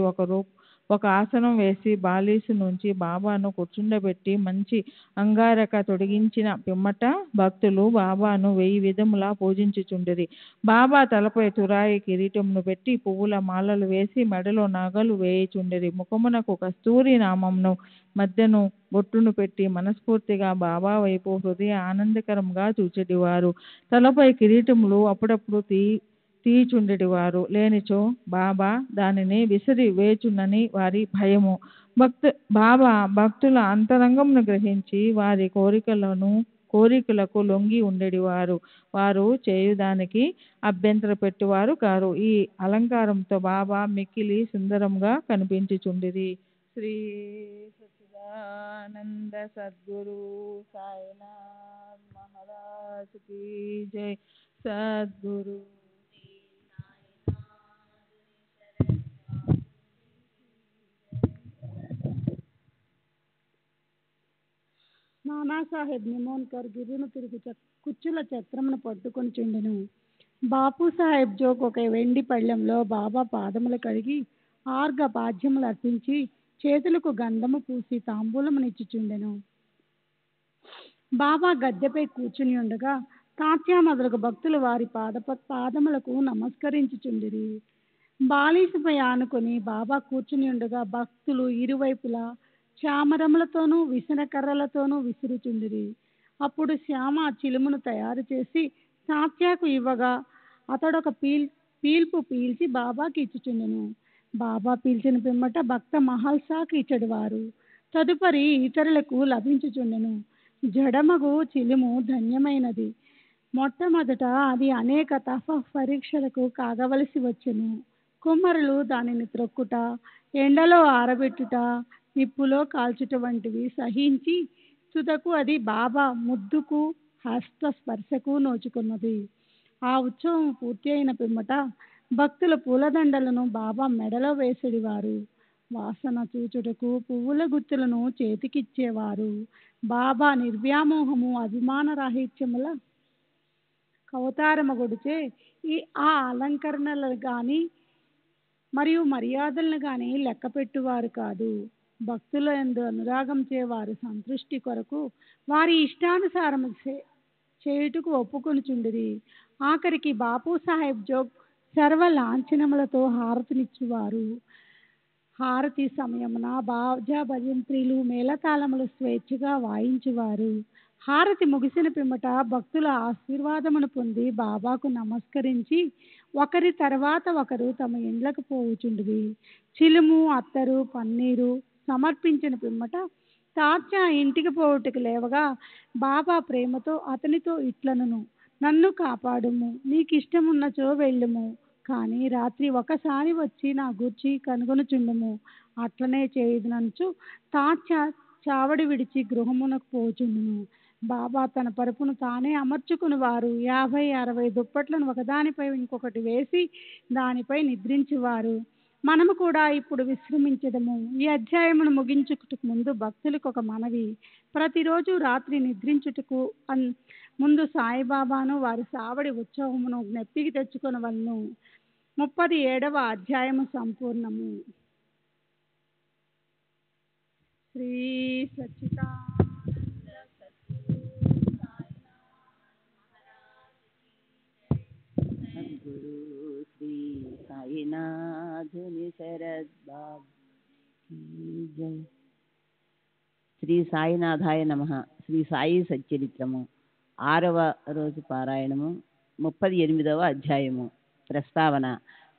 ఒక ఆసనం వేసి బాలీసు నుంచి బాబాను కూర్చుండబెట్టి మంచి అంగారక తొడిగించిన పిమ్మట భక్తులు బాబాను 1000 విధములా పూజించుచుండిరి. బాబా తలపై తురాయి కిరీటమును పెట్టి పువ్వుల మాలలు వేసి మెడలో నగలు వేయుచుండిరి. ముఖమునకు కస్తూరి నామమును మధ్యను బొట్టును పెట్టి మనస్ఫూర్తిగా బాబా వైపు హృదయ ఆనందకరంగా చూచెడివారు. తలపై కిరీటములు అప్పుడప్పుడు తీయుచుండెడివారు. లేనిచో బాబా దానిని విసిరి వేచునని వారి భయము. బాబా భక్తుల అంతరంగమును గ్రహించి వారి కోరికలకు లొంగి ఉండేవారు. వారు చేయుదానికి అభ్యంతర పెట్టువారు కారు. ఈ అలంకారంతో బాబా మిక్కిలి సుందరంగా కనిపించుచుండిరి. శ్రీ సచ్చిదానంద సద్గురు సాయినాథ్ మహారాజ్ కీ జై. సద్గురు
నానాసాహెబ్ నిమోన్కర్ గిర్రును తిరిగి కుచ్చుల చత్రమును పట్టుకొని చుండెను. బాపు సాహెబ్ జోక్ ఒక వెండి పళ్ళెంలో బాబా పాదములు కడిగి ఆర్గ పాద్యములు అర్పించి చేతులకు గంధము పూసి తాంబూలమునిచ్చుచుండెను. బాబా గద్దెపై కూర్చుని ఉండగా తాత్య మొదలగు భక్తులు వారి పాదములకు నమస్కరించుచుండిరి. బాలీసుపై ఆనుకొని బాబా కూర్చుని ఉండగా భక్తులు ఇరువైపులా చామరములతోనూ విసనకర్రలతోనూ విసురుచుండిరి. అప్పుడు శ్యామ చిలుమును తయారు చేసి తాత్యాకు ఇవ్వగా అతడొక పీల్పు పీల్చి బాబాకి ఇచ్చుచుండెను. బాబా పీల్చిన పిమ్మట భక్త మహల్సాకు ఇచ్చడివారు. తదుపరి ఇతరులకు లభించుచుండెను. జడమగు చిలుము ధన్యమైనది. మొట్టమొదట అది అనేక తప పరీక్షలకు కాగవలసి వచ్చెను. కుమ్మరులు దానిని త్రొక్కుట, ఎండలో ఆరబెట్టుట, నిప్పులో కాల్చుట వంటివి సహించి తుదకు అది బాబా ముద్దుకు హస్త స్పర్శకు నోచుకున్నది. ఆ ఉత్సవం పూర్తి అయిన పిమ్మట భక్తుల పూలదండలను బాబా మెడలో వేసేడివారు. వాసన చూచుటకు పువ్వుల గుత్తులను చేతికిచ్చేవారు. బాబా నిర్వ్యామోహము అభిమాన రాహిత్యముల అవతారమగుడిచే ఆ అలంకరణలు గాని మరియు మర్యాదలను గాని లెక్క పెట్టువారు కాదు. భక్తుల యందు అనురాగం చేవారు సంతృష్టి కొరకు వారి ఇష్టానుసారము చేయుటకు ఒప్పుకొనుచుండిరి. ఆఖరికి బాపు సాహెబ్ జోగ్ సర్వ లాంఛనములతో హారతినిచ్చువారు. హారతి సమయమున బాజా భజంత్రీలు మేళతాళములు స్వేచ్ఛగా వాయించువారు. హారతి ముగిసిన పిమ్మట భక్తుల ఆశీర్వాదమును పొంది బాబాకు నమస్కరించి ఒకరి తర్వాత ఒకరు తమ ఇండ్లకు పోవుచుండిరి. చిలుము, అత్తరు, పన్నీరు సమర్పించిన పిమ్మట తాత్య ఇంటికి పోవుటకు లేవగా బాబా ప్రేమతో అతనితో ఇట్లనను, నన్ను కాపాడుము, నీకిష్టమున్నచో వెళ్ళుము, కానీ రాత్రి ఒకసారి వచ్చి నా గూర్చి కనుగొనుచుండుము, అట్లనే చేయుదునంచు తాత్య చావడి విడిచి గృహమునకు పోచుండును. బాబా తన పరుపును తానే అమర్చుకుని వారు 50-60 దుప్పట్లను ఒకదానిపై ఇంకొకటి వేసి దానిపై నిద్రించువారు. మనము కూడా ఇప్పుడు విశ్రమించదము. ఈ అధ్యాయమును ముగించుటకు ముందు భక్తులకు ఒక మనవి. ప్రతిరోజు రాత్రి నిద్రించుటకు ముందు సాయిబాబాను వారి సావడి ఉత్సవమును జ్ఞప్తికి తెచ్చుకొనవలెను. 37వ అధ్యాయము సంపూర్ణము. శ్రీ సచ్చిదానంద సద్గురు
శ్రీ సాయినాథుని శరద్ బాబు జై. శ్రీ సాయినాథాయ నమః. శ్రీ సాయి సచ్చరిత్రము 6వ రోజు పారాయణము 38వ అధ్యాయము. ప్రస్తావన.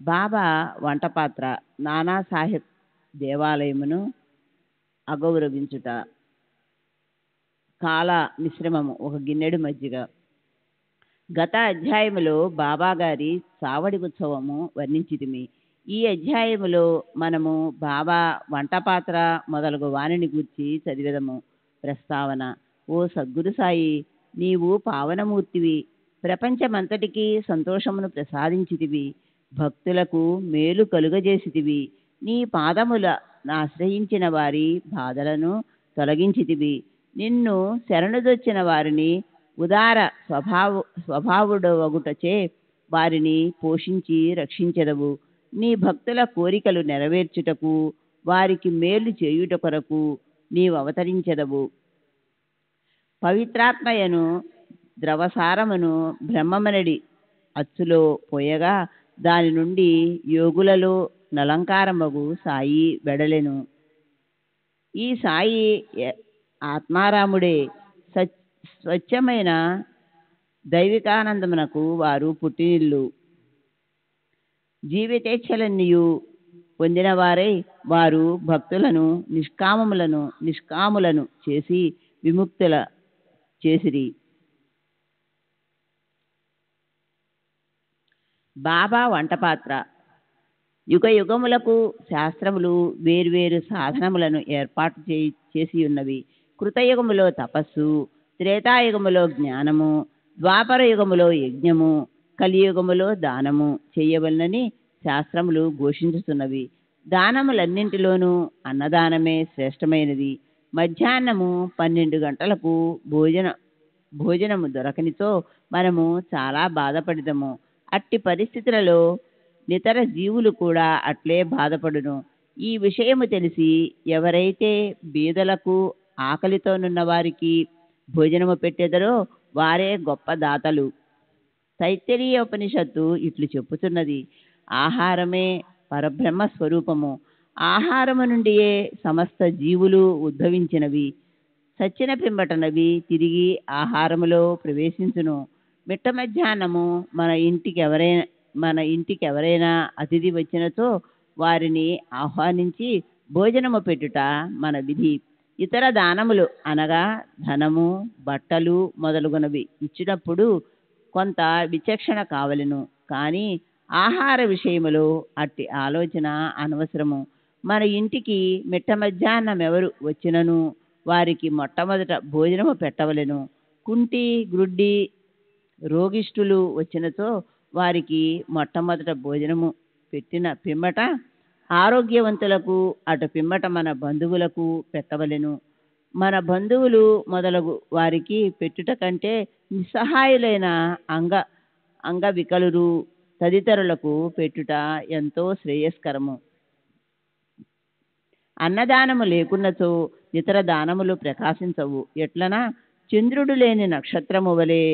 బాబా వంటపాత్ర నానాసాహెబ్ దేవాలయమును అగౌరవించుట. కాల మిశ్రమము 1 గిన్నెడు మజ్జిగ. గత అధ్యాయములో బాబా గారి చావడి ఉత్సవము వర్ణించితిమి. ఈ అధ్యాయములో మనము బాబా వంటపాత్ర మొదలగు వాణిని గూర్చి చదివెదము. ప్రస్తావన. ఓ సద్గురు సాయి, నీవు పావనమూర్తివి, ప్రపంచమంతటికీ సంతోషమును ప్రసాదించితివి, భక్తులకు మేలు కలుగజేసితివి. నీ పాదముల ఆశ్రయించిన వారి బాధలను తొలగించితివి. నిన్ను శరణుదొచ్చిన వారిని ఉదార స్వభావుడవగుటచే వారిని పోషించి రక్షించెదవు. నీ భక్తుల కోరికలు నెరవేర్చుటకు, వారికి మేలు చేయుట కొరకు నీవు అవతరించెదవు. పవిత్రాత్మయను ద్రవసారమును బ్రహ్మమనడి అచ్చులో పోయగా దాని నుండి యోగులలో నలంకారమగు సాయి వెడలెను. ఈ సాయి ఆత్మారాముడే. స్వచ్ఛమైన దైవికానందమునకు వారు పుట్టినిల్లు. జీవితేచ్ఛలన్నీయు పొందిన వారై వారు భక్తులను నిష్కాములను చేసి విముక్తుల చేసిరి. బాబా వంటపాత్ర. యుగ యుగములకు శాస్త్రములు వేర్వేరు సాధనములను ఏర్పాటు చేసి ఉన్నవి. కృతయుగములో తపస్సు, త్రేతాయుగములో జ్ఞానము, ద్వాపర యుగములో యజ్ఞము, కలియుగములో దానము చేయవలనని శాస్త్రములు ఘోషించుతున్నవి. దానములన్నింటిలోనూ అన్నదానమే శ్రేష్టమైనది. మధ్యాహ్నము 12 గంటలకు భోజనము దొరకనితో మనము చాలా బాధపడిదము. అట్టి పరిస్థితులలో నితర జీవులు కూడా అట్లే బాధపడును. ఈ విషయము తెలిసి ఎవరైతే బీదలకు, ఆకలితోనున్న వారికి భోజనము పెట్టెదరో వారే గొప్ప దాతలు. తైత్తరీయ ఉపనిషత్తు ఇట్లు చెప్పుతున్నది: ఆహారమే పరబ్రహ్మ స్వరూపము. ఆహారము నుండియే సమస్త జీవులు ఉద్భవించినవి. సచ్చిన పిమ్మటనవి తిరిగి ఆహారములో ప్రవేశించును. మిట్ట మధ్యాహ్నము మన ఇంటికి ఎవరైనా అతిథి వచ్చినచో వారిని ఆహ్వానించి భోజనము పెట్టుట మన విధి. ఇతర దానములు అనగా ధనము, బట్టలు మొదలుగునవి ఇచ్చినప్పుడు కొంత విచక్షణ కావలెను. కానీ ఆహార విషయములో అట్టి ఆలోచన అనవసరము. మన ఇంటికి మిట్ట మధ్యాహ్నం ఎవరు వచ్చినను వారికి మొట్టమొదట భోజనము పెట్టవలెను. కుంటి, గ్రుడ్డి, రోగిష్ఠులు వచ్చినచో వారికి మొట్టమొదట భోజనము పెట్టిన పిమ్మట ఆరోగ్యవంతులకు, అటు పిమ్మట మన బంధువులకు పెట్టవలెను. మన బంధువులు మొదలగు వారికి పెట్టుట కంటే నిస్సహాయులైన అంగవికలురు తదితరులకు పెట్టుట ఎంతో శ్రేయస్కరము. అన్నదానము లేకున్నచో ఇతర దానములు ప్రకాశించవు. ఎట్లనా చంద్రుడు లేని నక్షత్రము వలె,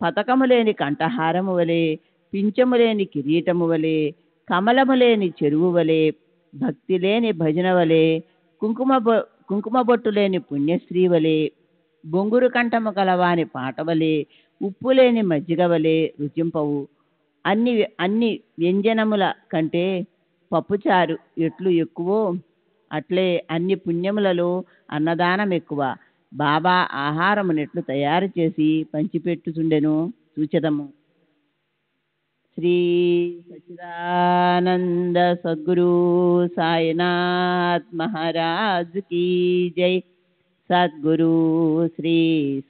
పతకము లేని కంఠహారము వలె, పింఛము లేని కిరీటము వలె, కమలము లేని చెరువు వలె, భక్తి లేని భజన వలె, కుంకుమ బొట్టు లేని పుణ్యశ్రీ వలె, బొంగురు కంఠము కలవాని పాట వలె, ఉప్పు లేని మజ్జిగ వలె రుచింపవు. అన్ని వ్యంజనముల కంటే పప్పుచారు ఎట్లు ఎక్కువో అట్లే అన్ని పుణ్యములలో అన్నదానం ఎక్కువ. బాబా ఆహారమునెట్లు తయారు చేసి పంచిపెట్టుచుండెను చూచెదము. శ్రీ సచ్చిదానంద సద్గురు సాయినాథ్ మహారాజ్ కీ జై. సద్గురు శ్రీ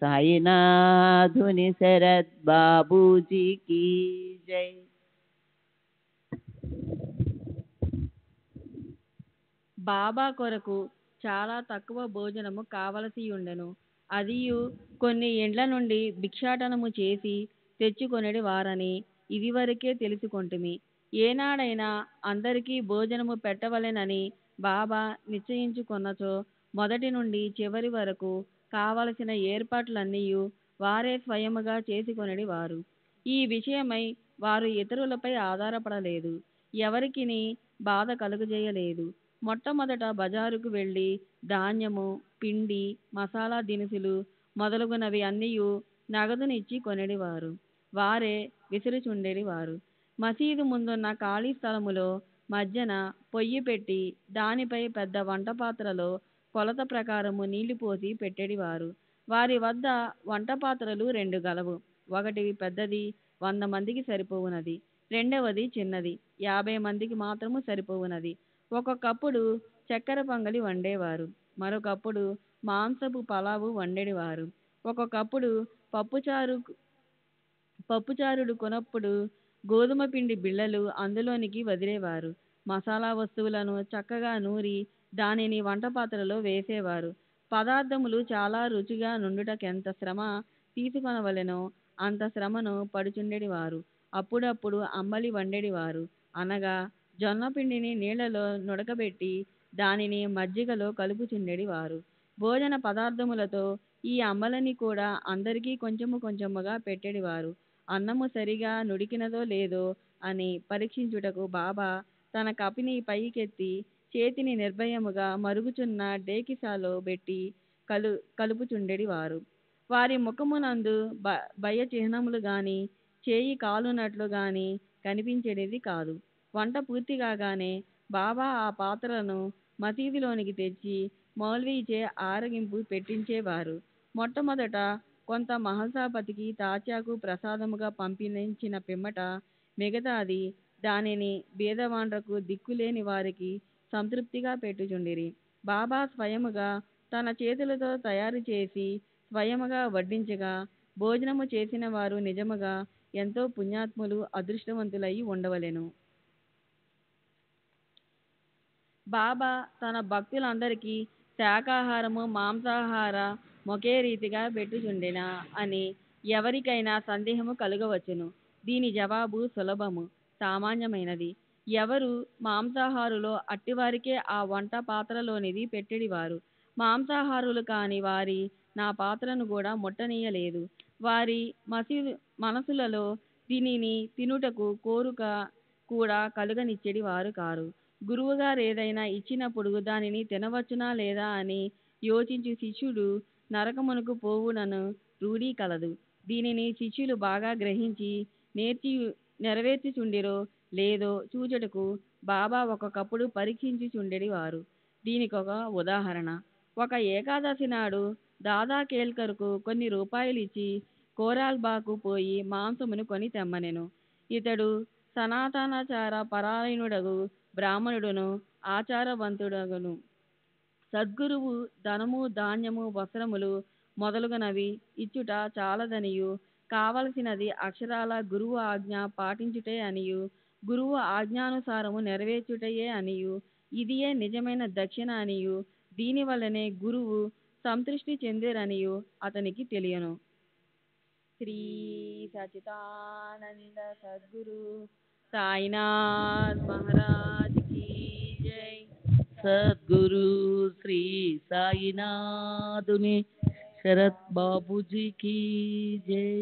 సాయినాథుని శరత్ బాబూజీ కీ జై.
బాబా కొరకు చాలా తక్కువ భోజనము కావలసి ఉండెను. అదియు కొన్ని ఏండ్ల నుండి భిక్షాటనము చేసి తెచ్చుకొనెడి వారని ఇదివరకే తెలుసుకొంటిమి. ఏనాడైనా అందరికీ భోజనము పెట్టవలెనని బాబా నిశ్చయించుకొన్నచో మొదటి నుండి చివరి వరకు కావలసిన ఏర్పాట్లన్నీయు వారే స్వయముగా చేసుకొనెడి వారు. ఈ విషయమై వారు ఇతరులపై ఆధారపడలేదు, ఎవరికిని బాధ కలుగజేయలేదు. మొట్టమొదట బజారుకు వెళ్ళి ధాన్యము, పిండి, మసాలా దినుసులు మొదలగునవి అన్నీయు నగదునిచ్చి కొనెడివారు. వారే విసురుచుండెడివారు. మసీదు ముందున్న ఖాళీ స్థలములో మధ్యన పొయ్యి పెట్టి దానిపై పెద్ద వంటపాత్రలో కొలత ప్రకారము నీళ్లు పోసి పెట్టెడివారు. వారి వద్ద వంటపాత్రలు 2 గలవు. ఒకటి పెద్దది, 100 మందికి సరిపోవునది.
రెండవది చిన్నది, 50 మందికి మాత్రము సరిపోవునది. ఒక్కొక్కప్పుడు చక్కెర పొంగలి వండేవారు, మరొకప్పుడు మాంసపు పలావు వండేవారు, ఒక్కొక్కప్పుడు పప్పుచారు పప్పుచారుడు కొనప్పుడు గోధుమ పిండి బిళ్ళలు అందులోనికి వదిలేవారు. మసాలా వస్తువులను చక్కగా నూరి దానిని వంట పాత్రలో వేసేవారు. పదార్థములు చాలా రుచిగా నుండుటకెంత శ్రమ తీసుకొనవలెనో అంత శ్రమను పడుచుండెడివారు. అప్పుడప్పుడు అంబలి వండెడివారు, అనగా జొన్న పిండిని నీళ్లలో నుడకబెట్టి దానిని మజ్జిగలో కలుపుచుండెడివారు. భోజన పదార్థములతో ఈ అంబలిని కూడా అందరికీ కొంచెము కొంచెముగా పెట్టెడివారు. అన్నము సరిగా నుడికినదో లేదో అని పరీక్షించుటకు బాబా తన కపిని పైకెత్తి చేతిని నిర్భయముగా మరుగుచున్న డేకిసాలో పెట్టి కలుపుచుండెడివారు. వారి ముఖమునందు భయ చిహ్నములు గాని చేయి కాలునట్లు గాని కనిపించేది కాదు. వంట పూర్తి కాగానే బాబా ఆ పాత్రలను మసీదులోనికి తెచ్చి మౌల్వీచే ఆరగింపు పెట్టించేవారు. మొట్టమొదట కొంత మహల్సాపతికి తాత్యాకు ప్రసాదముగా పంపించిన పిమ్మట మిగతాది దానిని బీదవాండ్రకు దిక్కులేని వారికి సంతృప్తిగా పెట్టుచుండిరి. బాబా స్వయముగా తన చేతులతో తయారు చేసి స్వయముగా వడ్డించగా భోజనము చేసిన వారు నిజముగా ఎంతో పుణ్యాత్ములు, అదృష్టవంతులై ఉండవలెను. బాబా తన భక్తులందరికీ శాకాహారము మాంసాహార ఒకే రీతిగా పెట్టుచుండెనా అని ఎవరికైనా సందేహము కలుగవచ్చును. దీని జవాబు సులభము, సామాన్యమైనది. ఎవరు మాంసాహారులో అట్టివారికే ఆ వంట పాత్రలోనిది పెట్టెడివారు. మాంసాహారులు కాని వారి నా పాత్రను కూడా ముట్టనీయలేదు. వారి మనసులలో దీనిని తినుటకు కోరుక కూడా కలుగనిచ్చెడి వారు కారు. గురువుగారు ఏదైనా ఇచ్చినప్పుడు దానిని తినవచ్చునా లేదా అని యోచించు శిష్యుడు నరకమునకు పోవునను రూఢి కలదు. దీనిని శిష్యులు బాగా గ్రహించి నెరవేర్చుచుండిరో లేదో చూచుటకు బాబా ఒక్కొక్కప్పుడు పరీక్షించుచుండెడి వారు. దీనికొక ఉదాహరణ. ఒక ఏకాదశి నాడు దాదా కేల్కర్కు కొన్ని రూపాయలిచ్చి కోరాల్బాకు పోయి మాంసమును కొని తెమ్మనెను. ఇతడు సనాతనాచార పరాయణుడగు బ్రాహ్మణుడును ఆచారవంతుడగును. సద్గురువు ధనము ధాన్యము వస్త్రములు మొదలుగునవి ఇచ్చుట చాలదనియు, కావలసినది అక్షరాల గురువు ఆజ్ఞ పాటించుటే అనియు, గురువు ఆజ్ఞానుసారము నెరవేర్చుటయే అనియు, ఇదియే నిజమైన దక్షిణ అనియు, దీనివల్లనే గురువు సంతృష్టి చెందిరనియు అతనికి తెలియను. శ్రీ సచిదానంద సద్గురు సాయినాథ్ మహారాజ్ కీ జై.
సద్గురు శ్రీ సాయినాథుని శరత్ బాబూజీకి జై.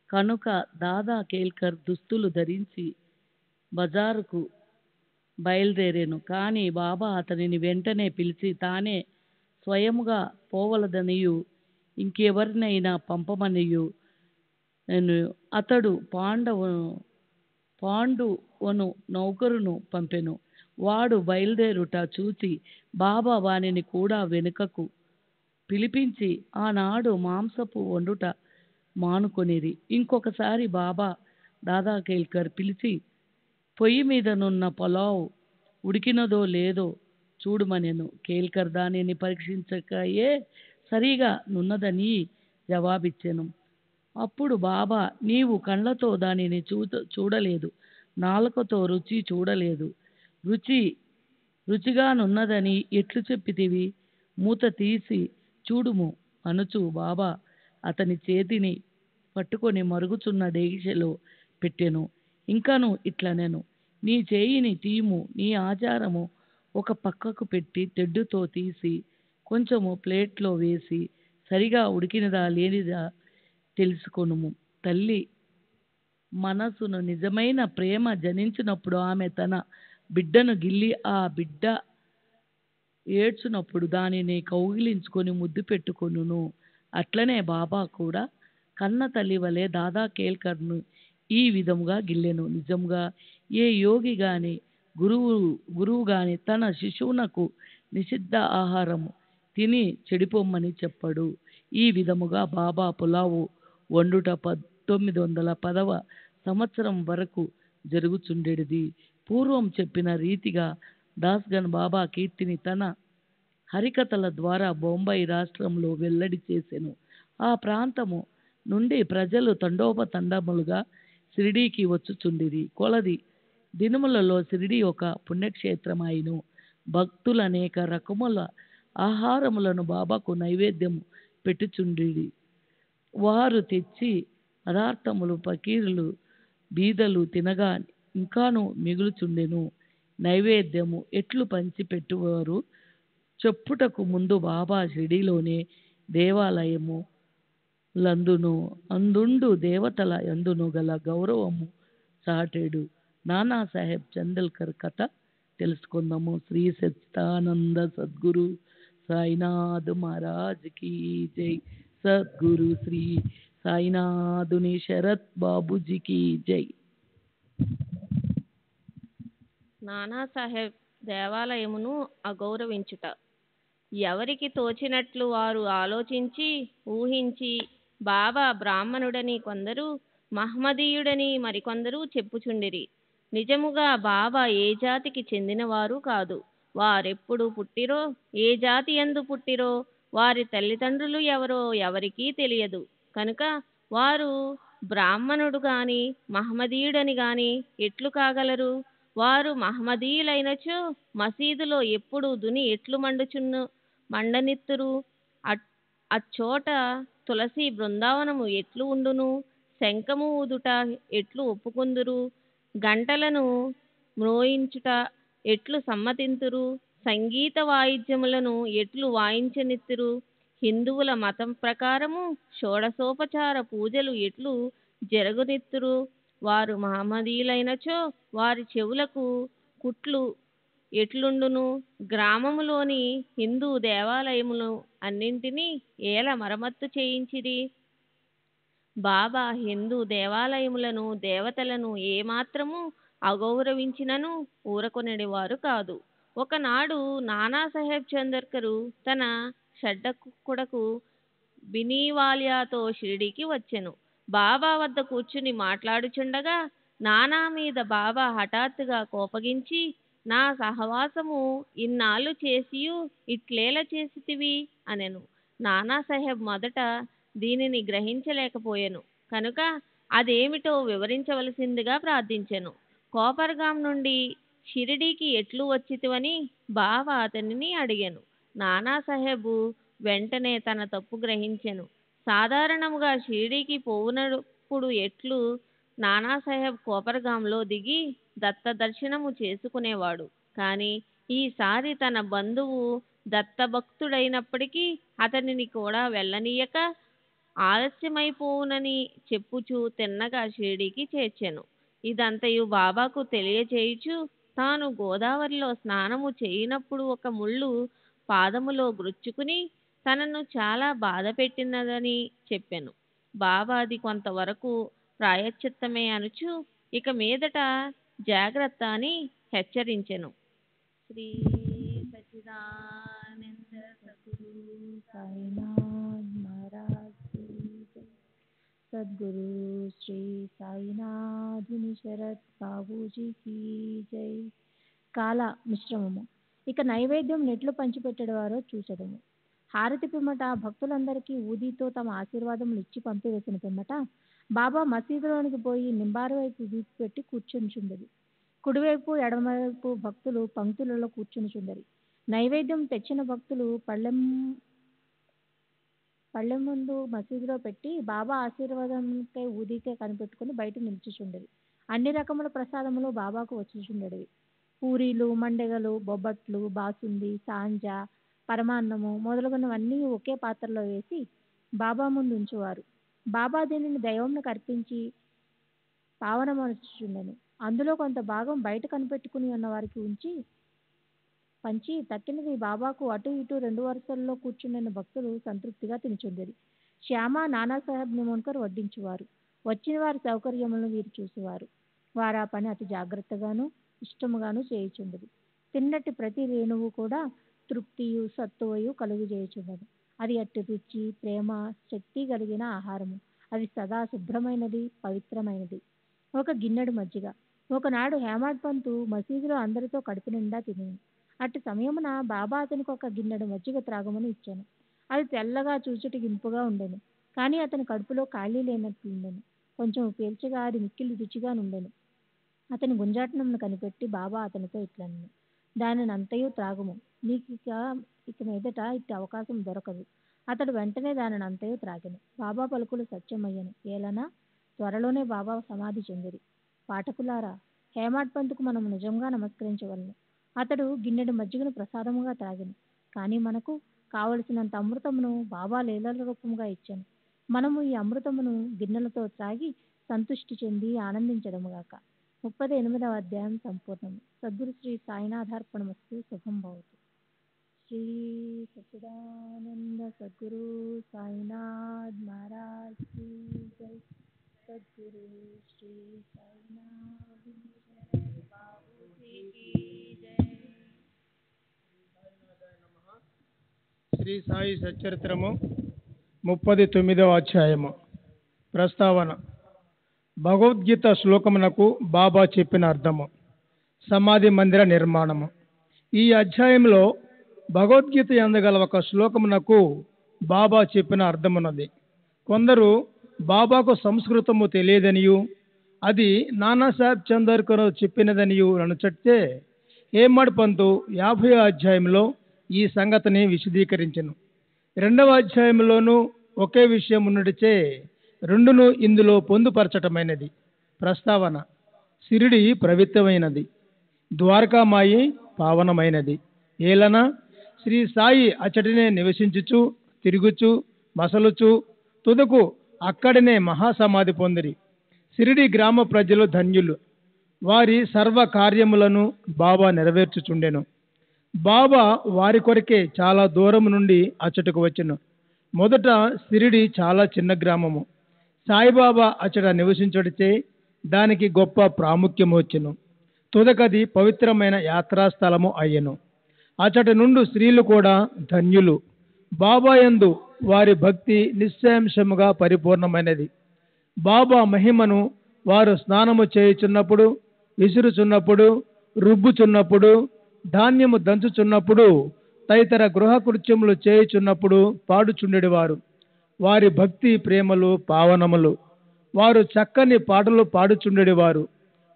కనుక దాదా కేల్కర్ దుస్తులు ధరించి బజారుకు బయలుదేరాను. కానీ బాబా అతనిని వెంటనే పిలిచి తానే స్వయముగా పోవలదనియు ఇంకెవరినైనా పంపమనియు అతడు పాండువను నౌకరును పంపెను. వాడు బయలుదేరుట చూచి బాబా వానిని కూడా వెనుకకు పిలిపించి ఆనాడు మాంసపు వండుట మానుకొనిరి. ఇంకొకసారి బాబా దాదా కేల్కర్ పిలిచి పొయ్యి మీదనున్న పలావ్ ఉడికినదో లేదో చూడమనెను. కేల్కర్ దానిని పరీక్షించకయే సరిగా నున్నదని జవాబిచ్చెను. అప్పుడు బాబా, నీవు కళ్ళతో దానిని చూడలేదు, నాలుకతో రుచి చూడలేదు, రుచిగానున్నదని ఎట్లు చెప్పితివి? మూత తీసి చూడుము అనుచు బాబా అతని చేతిని పట్టుకొని మరుగుచున్న డేగిషలో పెట్టెను. ఇంకను ఇట్లనెను, నీ చేయిని తీము, నీ ఆచారము ఒక పక్కకు పెట్టి తెడ్డుతో తీసి కొంచెము ప్లేట్లో వేసి సరిగా ఉడికినదా లేనిదా తెలుసుకొనుము. తల్లి మనసును నిజమైన ప్రేమ జనించినప్పుడు ఆమె తన బిడ్డను గిల్లి ఆ బిడ్డ ఏడ్చునప్పుడు దానిని కౌగిలించుకొని ముద్దు పెట్టుకొనును. అట్లనే బాబా కూడా కన్న తల్లి వలె దాదా కేల్కర్ను ఈ విధముగా గిల్లెను. నిజంగా ఏ యోగి గాని గురువు గాని తన శిశువునకు నిషిద్ధ ఆహారము తిని చెడిపోమ్మని చెప్పడు. ఈ విధముగా బాబా పులావు వండుట 1910వ సంవత్సరం వరకు జరుగుచుండెడిది. పూర్వం చెప్పిన రీతిగా దాస్గన్ బాబా కీర్తిని తన హరికథల ద్వారా బొంబాయి రాష్ట్రంలో వెల్లడి చేసెను. ఆ ప్రాంతము నుండి ప్రజలు తండోపతండములుగా షిరిడీకి వచ్చుచుండిరి. కొలది దినములలో షిరిడీ ఒక పుణ్యక్షేత్రమాయెను. భక్తులు అనేక రకముల ఆహారములను బాబాకు నైవేద్యము పెట్టుచుండిరి. వారు తెచ్చి పదార్థములు ఫకీరులు బీదలు తినగా ఇంకాను మిగులుచుండెను. నైవేద్యము ఎట్లు పంచిపెట్టువారు చెప్పుటకు ముందు బాబా షిరిడీలోనే దేవాలయము లందును అందుండు దేవతల యందును గల గౌరవము చాటెడు. నానాసాహెబ్ చందల్కర్ కథ తెలుసుకుందాము. శ్రీ సచ్చిదానంద సద్గురు సాయినాథ్ మహారాజ్ కీ జై. సద్గురు శ్రీ సాయినాథుని శరత్ బాబుజీకి జై.
నానాసాహెబ్ దేవాలయమును అగౌరవించుట. ఎవరికి తోచినట్లు వారు ఆలోచించి ఊహించి బాబా బ్రాహ్మణుడని కొందరు, మహమ్మదీయుడని మరికొందరు చెప్పుచుండిరి. నిజముగా బాబా ఏ జాతికి చెందినవారు కాదు. వారెప్పుడు పుట్టిరో, ఏ జాతి యందు పుట్టిరో, వారి తల్లిదండ్రులు ఎవరో ఎవరికీ తెలియదు. కనుక వారు బ్రాహ్మణుడు గాని మహమ్మదీయుడని గాని ఎట్లు కాగలరు? వారు మహమ్మదీయులైనచో మసీదులో ఎప్పుడు దుని ఎట్లు మండనిత్తురు? అచ్చోట తులసి బృందావనము ఎట్లు ఉండును? శంఖము ఊదుట ఎట్లు ఒప్పుకుందురు? గంటలను మ్రోయించుట ఎట్లు సమ్మతింతురు? సంగీత వాయిద్యములను ఎట్లు వాయించనిత్తురు? హిందువుల మతం ప్రకారము షోడశోపచార పూజలు ఎట్లు జరుగునిత్తురు? వారు మహమ్మదీయులైనచో వారి చెవులకు కుట్లు ఎట్లుండును? గ్రామములోని హిందూ దేవాలయములు అన్నింటినీ ఏల మరమ్మత్తు చేయించిరి? బాబా హిందూ దేవాలయములను దేవతలను ఏమాత్రము అగౌరవించినను ఊరకొనెడివారు కాదు. ఒకనాడు నానాసాహెబ్ చందర్కరు తన షడ్డకుడకు బినీవాలియాతో షిరిడీకి వచ్చెను. బాబా వద్ద కూర్చుని మాట్లాడుచుండగా నానా మీద బాబా హఠాత్తుగా కోపగించి, నా సహవాసము ఇన్నాళ్ళు చేసియు ఇట్లేల చేసితివి అనెను. నానాసాహెబ్ మొదట దీనిని గ్రహించలేకపోయెను. కనుక అదేమిటో వివరించవలసిందిగా ప్రార్థించెను. కోపర్గాం నుండి షిరిడీకి ఎట్లు వచ్చితివని బాబా అతనిని అడిగెను. నానాసాహెబు వెంటనే తన తప్పు గ్రహించెను. సాధారణముగా షిరిడీకి పోవునప్పుడు ఎట్లు నానాసాహెబ్ కోపర్గాంలో దిగి దత్త దర్శనము చేసుకునేవాడు. కానీ ఈసారి తన బంధువు దత్తభక్తుడైనప్పటికీ అతనిని కూడా వెళ్ళనీయక ఆలస్యమైపోవునని చెప్పుచూ తిన్నగా షిరిడీకి చేర్చెను. ఇదంతయు బాబాకు తెలియచేయుచు తాను గోదావరిలో స్నానము చేయనప్పుడు ఒక ముళ్ళు పాదములో గ్రుచ్చుకుని తనను చాలా బాధ పెట్టినదని చెప్పెను. బాబా అది కొంతవరకు ప్రాయశ్చిత్తమే అనుచు ఇక మీదట జాగ్రత్త అని హెచ్చరించెను. శ్రీ సచ్చిదానంద సద్గురు సాయినాథ్ మహారాజ్ కీ జై. సద్గురు శ్రీ సాయినాథుని శరత్ బాబూజీకి జై. కాల మిశ్రమము. ఇక నైవేద్యం నెట్లు పంచిపెట్టేవారో చూసెదము. హారతి పిమ్మట భక్తులందరికీ ఊదితో తమ ఆశీర్వాదములు ఇచ్చి పంపివేసిన పిమ్మట బాబా మసీదులోనికి పోయి నింబారు వైపు వీపు పెట్టి కూర్చునిచుండెను. కుడివైపు ఎడమవైపు భక్తులు పంక్తులలో కూర్చునిచుండెరి. నైవేద్యం తెచ్చిన భక్తులు పళ్ళెం ముందు మసీదులో పెట్టి బాబా ఆశీర్వాదంకై ఊదికై కనిపెట్టుకుని బయట నిలిచిచుండెరి. అన్ని రకముల ప్రసాదములు బాబాకు వచ్చిచుండెడివి. పూరీలు, మండెగలు, బొబ్బట్లు, బాసుంది, సాంజా, పరమాన్నము మొదలగునవన్నీ ఒకే పాత్రలో వేసి బాబా ముందు ఉంచువారు. బాబా దీనిని దైవంకు అర్పించి పావనమనుచుండెను. అందులో కొంత భాగం బయట కనిపెట్టుకుని ఉన్న వారికి పంచి తక్కినది బాబాకు అటు ఇటు 2 వరుసల్లో కూర్చుండిన భక్తులు సంతృప్తిగా తినుచుండిరి. శ్యామ, నానాసాహెబ్ నిమోన్కర్ వడ్డించువారు. వచ్చిన వారి సౌకర్యములను వీరు చూసేవారు. వారు ఆ పని అతి జాగ్రత్తగాను ఇష్టముగాను చేయుచుండిరి. తిన్నట్టి ప్రతి రేణువు కూడా తృప్తియు సత్తువయు కలుగజేయుచుండెను. అది అట్టి రుచి, ప్రేమ, శక్తి కలిగిన ఆహారము. అది సదా శుభ్రమైనది, పవిత్రమైనది. ఒక గిన్నెడు మజ్జిగ, ఒకనాడు హేమాడ్ పంతు మసీదులో అందరితో కడుపు నిండా తినేను. అట్టి సమయమున బాబా అతనికి ఒక గిన్నెడు మజ్జిగ త్రాగమని ఇచ్చాను. అది తెల్లగా చూచుటికి ఇంపుగా ఉండెను. కానీ అతని కడుపులో ఖాళీ లేనట్లుండెను. కొంచెం పీల్చగా అది మిక్కిలి రుచిగా నుండెను. అతని గుంజాటనమును కనిపెట్టి బాబా అతనితో ఇట్లనెను, దానిని అంతయు త్రాగుము, నీకు ఇక మీదట ఇట్టి అవకాశం దొరకదు. అతడు వెంటనే దానిని అంతయు త్రాగెను. బాబా పలుకులు సత్యమయ్యను. ఏలనా త్వరలోనే బాబా సమాధి చెందిరి. పాఠకులారా, హేమాడ్ పంతుకు మనం నిజంగా నమస్కరించవలను. అతడు గిన్నెడు మజ్జిగను ప్రసాదముగా త్రాగెను. కానీ మనకు కావలసినంత అమృతమును బాబా లీలల రూపంగా ఇచ్చాను. మనము ఈ అమృతమును గిన్నెలతో త్రాగి సంతుష్టి చెంది ఆనందించడముగాక. 38వ అధ్యాయం సంపూర్ణము. సద్గురు శ్రీ సాయినాథార్పణమస్తు. శుభం భవతు. శ్రీ సచ్చిదానంద సద్గురు సాయినాథ్ మహారాజ్ కీ జై. సద్గురు శ్రీ సాయినాథ్ బాబూజీ కీ జై.
శ్రీ సాయి సచ్చరిత్రము 39వ అధ్యాయము. ప్రస్తావన. భగవద్గీత శ్లోకమునకు బాబా చెప్పిన అర్థము. సమాధి మందిర నిర్మాణము. ఈ అధ్యాయంలో భగవద్గీత యందుగల ఒక శ్లోకమునకు బాబా చెప్పిన అర్థమున్నది. కొందరు బాబాకు సంస్కృతము తెలియదనియు అది నానాసాహెబ్ చందోర్కర్ చెప్పినదనియు అనుచట్టే హేమాడ్ పంతు 50వ అధ్యాయంలో ఈ సంగతిని విశదీకరించెను. 2వ అధ్యాయంలోనూ ఒకే విషయం ఉన్నటిచే రెండును ఇందులో పొందుపరచటమైనది. ప్రస్తావన. సిరిడి పవిత్రమైనది, ద్వారకామాయి పావనమైనది. ఏలన శ్రీ సాయి అచ్చటినే నివసించుచు తిరుగుచు మసలుచు తుదకు అక్కడనే మహాసమాధి పొందిరి. సిరిడి గ్రామ ప్రజలు ధన్యులు. వారి సర్వ కార్యములను బాబా నెరవేర్చుచుండెను. బాబా వారి కొరకే చాలా దూరం నుండి అచ్చటకు వచ్చెను. మొదట సిరిడి చాలా చిన్న గ్రామము. సాయిబాబా అచ్చట నివసించుటచే దానికి గొప్ప ప్రాముఖ్యము వచ్చెను. తుదకది పవిత్రమైన యాత్రాస్థలము అయ్యెను. అచ్చట నుండి స్త్రీలు కూడా ధన్యులు. బాబా యందు వారి భక్తి నిశ్చయాంశముగా పరిపూర్ణమైనది. బాబా మహిమను వారు స్నానము చేయుచున్నప్పుడు, విసురుచున్నప్పుడు, రుబ్బుచున్నప్పుడు, ధాన్యము దంచుచున్నప్పుడు, తదితర గృహ కృత్యములు చేయుచున్నప్పుడు పాడుచుండెడివారు. వారి భక్తి ప్రేమలు పావనములు. వారు చక్కని పాటలు పాడుచుండెడివారు.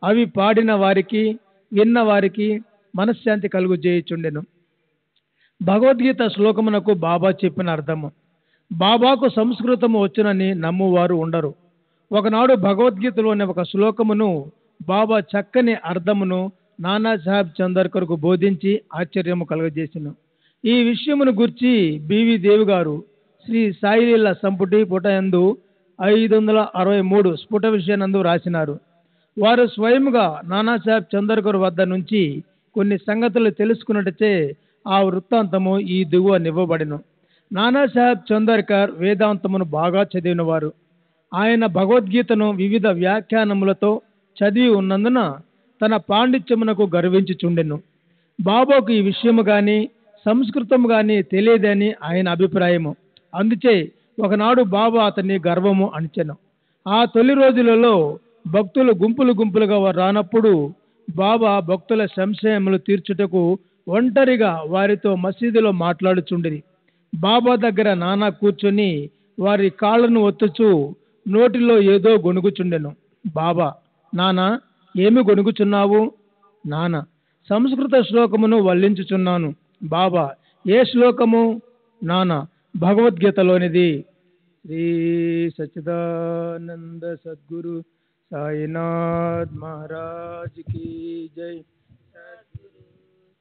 అవి పాడిన వారికి విన్న వారికి మనశ్శాంతి కలుగు చేయుచుండెను. భగవద్గీత శ్లోకమునకు బాబా చెప్పిన అర్థము. బాబాకు సంస్కృతము వచ్చునని నమ్మువారు ఉండరు. ఒకనాడు భగవద్గీతలోని ఒక శ్లోకమును బాబా చక్కని అర్థమును నానాసాహెబ్ చందోర్కర్కు బోధించి ఆశ్చర్యము కలుగజేసెను. ఈ విషయమును గుర్చి బివి దేవి గారు శ్రీ సాయిలీల సంపుటి పుటయందు 563 స్ఫుట విషయానందు రాసినారు. వారు స్వయముగా నానాసాహెబ్ చందోర్కర్ వద్ద నుంచి కొన్ని సంగతులు తెలుసుకున్నట్టచే ఆ వృత్తాంతము ఈ దిగువ నివ్వబడిను. నానాసాహెబ్ చందోర్కర్ వేదాంతమును బాగా చదివినవారు. ఆయన భగవద్గీతను వివిధ వ్యాఖ్యానములతో చదివి ఉన్నందున తన పాండిత్యమునకు గర్వించుచుండెను. బాబాకు ఈ విషయము గాని సంస్కృతము గాని తెలియదని ఆయన అభిప్రాయము. అందుచే ఒకనాడు బాబా అతన్ని గర్వము అణచెను. ఆ తొలి రోజులలో భక్తులు గుంపులు గుంపులుగా రానప్పుడు బాబా భక్తుల సంశయములు తీర్చుటకు ఒంటరిగా వారితో మసీదులో మాట్లాడుచుండిరి. బాబా దగ్గర నానా కూర్చొని వారి కాళ్ళను ఒత్తుచు నోటిలో ఏదో గొణుగుచుండెను. బాబా, నానా ఏమి గొణుగుచున్నావు? నానా, సంస్కృత శ్లోకమును వల్లించుచున్నాను. బాబా, ఏ శ్లోకము? నానా, భగవద్గీతలోనిది. శ్రీ సచ్చిదానంద సద్గురు సాయినాథ్ మహారాజ్ కీ జై.
సద్గురు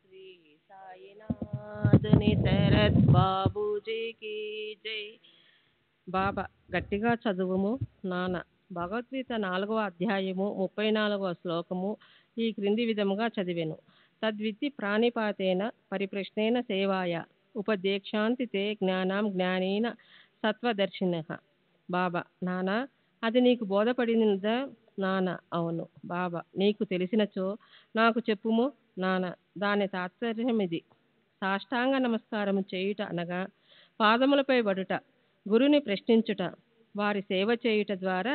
శ్రీ సాయినాథ్ శరత్ బాబూజీ కీ జై. బాబా, గట్టిగా చదువుము నాన్న. భగవద్గీత 4వ అధ్యాయము 34వ శ్లోకము ఈ క్రింది విధముగా చదివెను. తద్విత్తి ప్రాణిపాతేన పరిప్రశ్నేన సేవాయ ఉపదేక్షాంతి తే జ్ఞానం జ్ఞానేన సత్వదర్శినః. బాబా, నానా అది నీకు బోధపడినదా? నాన్న, అవును. బాబా, నీకు తెలిసినచో నాకు చెప్పుము నాన్న. దాని తాత్పర్యం ఇది. సాష్టాంగ నమస్కారము చేయుట అనగా పాదములపై పడుట, గురుని ప్రశ్నించుట,
వారి సేవ చేయుట ద్వారా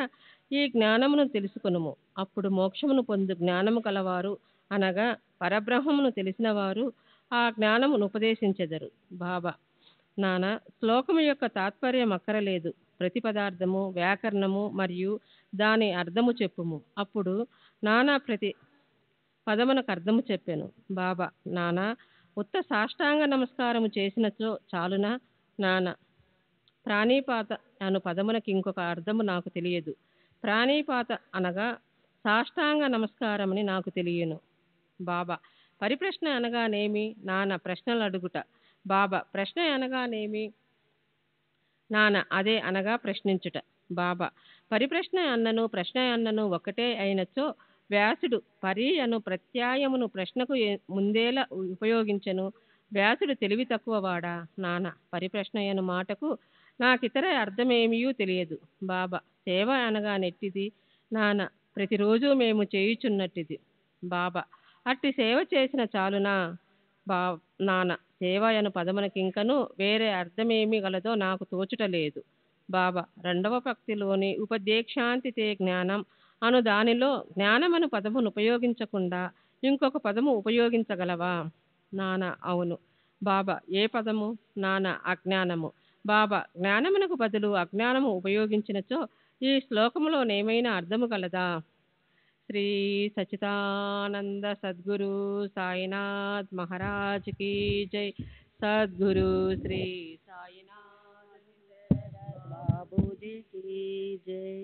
ఈ జ్ఞానమును తెలుసుకొనుము. అప్పుడు మోక్షమును పొందు జ్ఞానము కలవారు అనగా పరబ్రహ్మమును తెలిసిన వారు ఆ జ్ఞానమును ఉపదేశించెదరు. బాబా: నానా, శ్లోకము యొక్క తాత్పర్యం అక్కరలేదు. ప్రతి పదార్థము, వ్యాకరణము మరియు దాని అర్థము చెప్పుము. అప్పుడు నానా ప్రతి పదమునకు అర్థము చెప్పాను. బాబా: నానా, ఉత్త సాష్టాంగ నమస్కారము చేసినచో చాలునా? నానా: ప్రాణీపాత అను పదమునకు ఇంకొక అర్థము నాకు తెలియదు. ప్రాణీపాత అనగా సాష్టాంగ నమస్కారమని నాకు తెలియను. బాబా: పరిప్రశ్న అనగానేమి? నాన్న: ప్రశ్నలు అడుగుట. బాబా: ప్రశ్న అనగానేమి? నాన్న: అదే అనగా ప్రశ్నించుట. బాబా: పరిప్రశ్న అన్నను ప్రశ్న అన్నను ఒకటే అయినచో వ్యాసుడు పరి అను ప్రత్యయమును ప్రశ్నకు ముందేలా ఉపయోగించెను? వ్యాసుడు తెలివి తక్కువ వాడా? నాన్న: పరిప్రశ్న అను మాటకు నాకితర అర్థమేమీ తెలియదు. బాబా: సేవ అనగా నెట్టిది? నాన్న: ప్రతిరోజు మేము చేయుచున్నట్టిది. బాబా: అట్టి సేవ చేసిన చాలునా? నాన్న: సేవ అను పదమునకింకను వేరే అర్థమేమి గలదో నాకు తోచుటలేదు. బాబా: రెండవ పక్తిలోని ఉపదేక్షాంతి తే జ్ఞానం అను దానిలో జ్ఞానమను పదమును ఉపయోగించకుండా ఇంకొక పదము ఉపయోగించగలవా? నాన్న: అవును. బాబా: ఏ పదము? నాన్న: అజ్ఞానము. బాబా: జ్ఞానమునకు బదులు అజ్ఞానము ఉపయోగించినచో ఈ శ్లోకములోనేమైనా అర్థము కలదా? శ్రీ సచ్చిదానంద సద్గురు సాయినాథ్ మహారాజ్ కీ జై. సద్గురు శ్రీ సాయినాథ్ బాబూజీ కీ జై.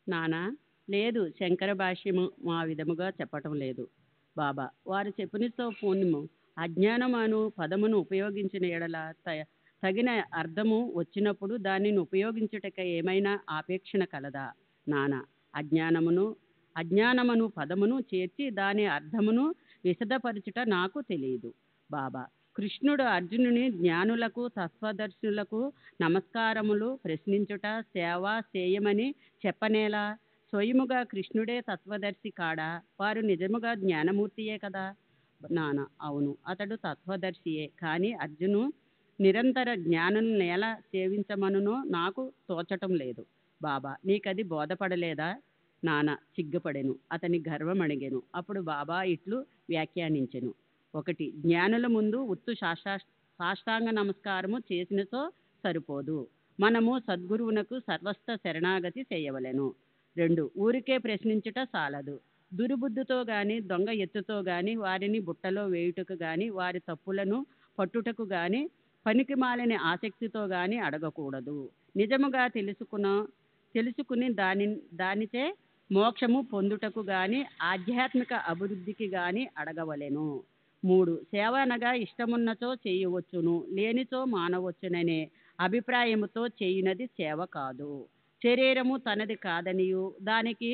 నానా: లేదు, శంకర భాష్యము మా విధముగా చెప్పటం లేదు. బాబా: వారు చెప్పునితో పూర్ణము అజ్ఞానమను పదమును ఉపయోగించిన ఎడల తగిన అర్థము వచ్చినప్పుడు దానిని ఉపయోగించుటక ఏమైనా ఆపేక్షణ కలదా? నానా: అజ్ఞానమును పదమును చేర్చి దాని అర్థమును విశదపరచుట నాకు తెలియదు. బాబా: కృష్ణుడు అర్జునుని జ్ఞానులకు తత్వదర్శులకు నమస్కారములు ప్రశ్నించుట సేవ చేయమని చెప్పనేలా? స్వయముగా కృష్ణుడే తత్వదర్శి కాడా? వారు నిజముగా జ్ఞానమూర్తియే కదా? నాన్న: అవును, అతడు తత్వదర్శియే. కానీ అర్జును నిరంతర జ్ఞానులను ఎలా సేవించమనునో నాకు తోచటం లేదు. బాబా: నీకది బోధపడలేదా? నాన్న సిగ్గుపడెను. అతని గర్వం అణిగెను. అప్పుడు బాబా ఇట్లు వ్యాఖ్యానించెను: 1. జ్ఞానుల ముందు ఉత్తు సాష్టాంగ నమస్కారము చేసినతో సరిపోదు. మనము సద్గురువునకు సర్వస్థ శరణాగతి చేయవలెను. 2. ఊరికే ప్రశ్నించుట సాలదు. దుర్బుద్ధితో గాని దొంగ ఎత్తుతో గాని వారిని బుట్టలో వేయుటకు గాని వారి తప్పులను పట్టుటకు గాని పనికిమాలిన ఆసక్తితో గాని అడగకూడదు. నిజముగా తెలుసుకుని దానిచే మోక్షము పొందుటకు గాని ఆధ్యాత్మిక అభివృద్ధికి గాని అడగవలెను. 3. సేవ అనగా ఇష్టమున్నచో చేయవచ్చును, లేనిచో మానవచ్చుననే అభిప్రాయముతో చేయునది సేవ కాదు. శరీరము తనది కాదనియు దానికి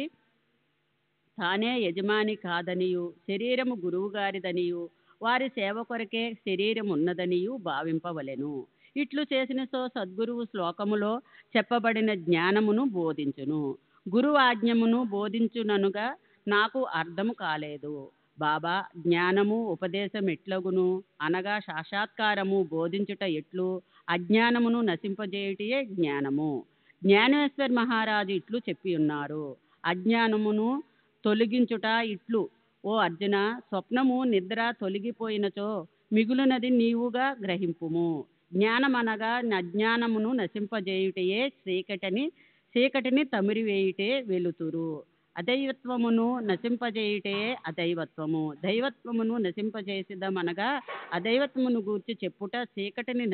తానే యజమాని కాదనియు శరీరము గురువుగారిదనియు వారి సేవ కొరకే శరీరం ఉన్నదనియు భావింపవలెను. ఇట్లు చేసినచో సద్గురువు శ్లోకములో చెప్పబడిన జ్ఞానమును బోధించును. గురువు ఆజ్ఞమును బోధించుననుగా నాకు అర్థము కాలేదు. బాబా: జ్ఞానము ఉపదేశం ఎట్లగును అనగా సాక్షాత్కారము బోధించుట ఎట్లు? అజ్ఞానమును నశింపజేయుటయే జ్ఞానము. జ్ఞానేశ్వర్ మహారాజు ఇట్లు చెప్పి ఉన్నారు: అజ్ఞానమును తొలగించుట ఇట్లు: ఓ అర్జున, స్వప్నము నిద్ర తొలగిపోయినచో మిగులునది నీవుగా గ్రహింపుము. జ్ఞానమనగా అజ్ఞానమును నశింపజేయుటయే చీకటిని తమిరివేయుటే వెలుతురు. అదైవత్వమును నశింపజేయుటే అదైవత్వము. దైవత్వమును నశింపజేసిదమనగా అదైవత్వమును గూర్చి చెప్పుట. చీకటిని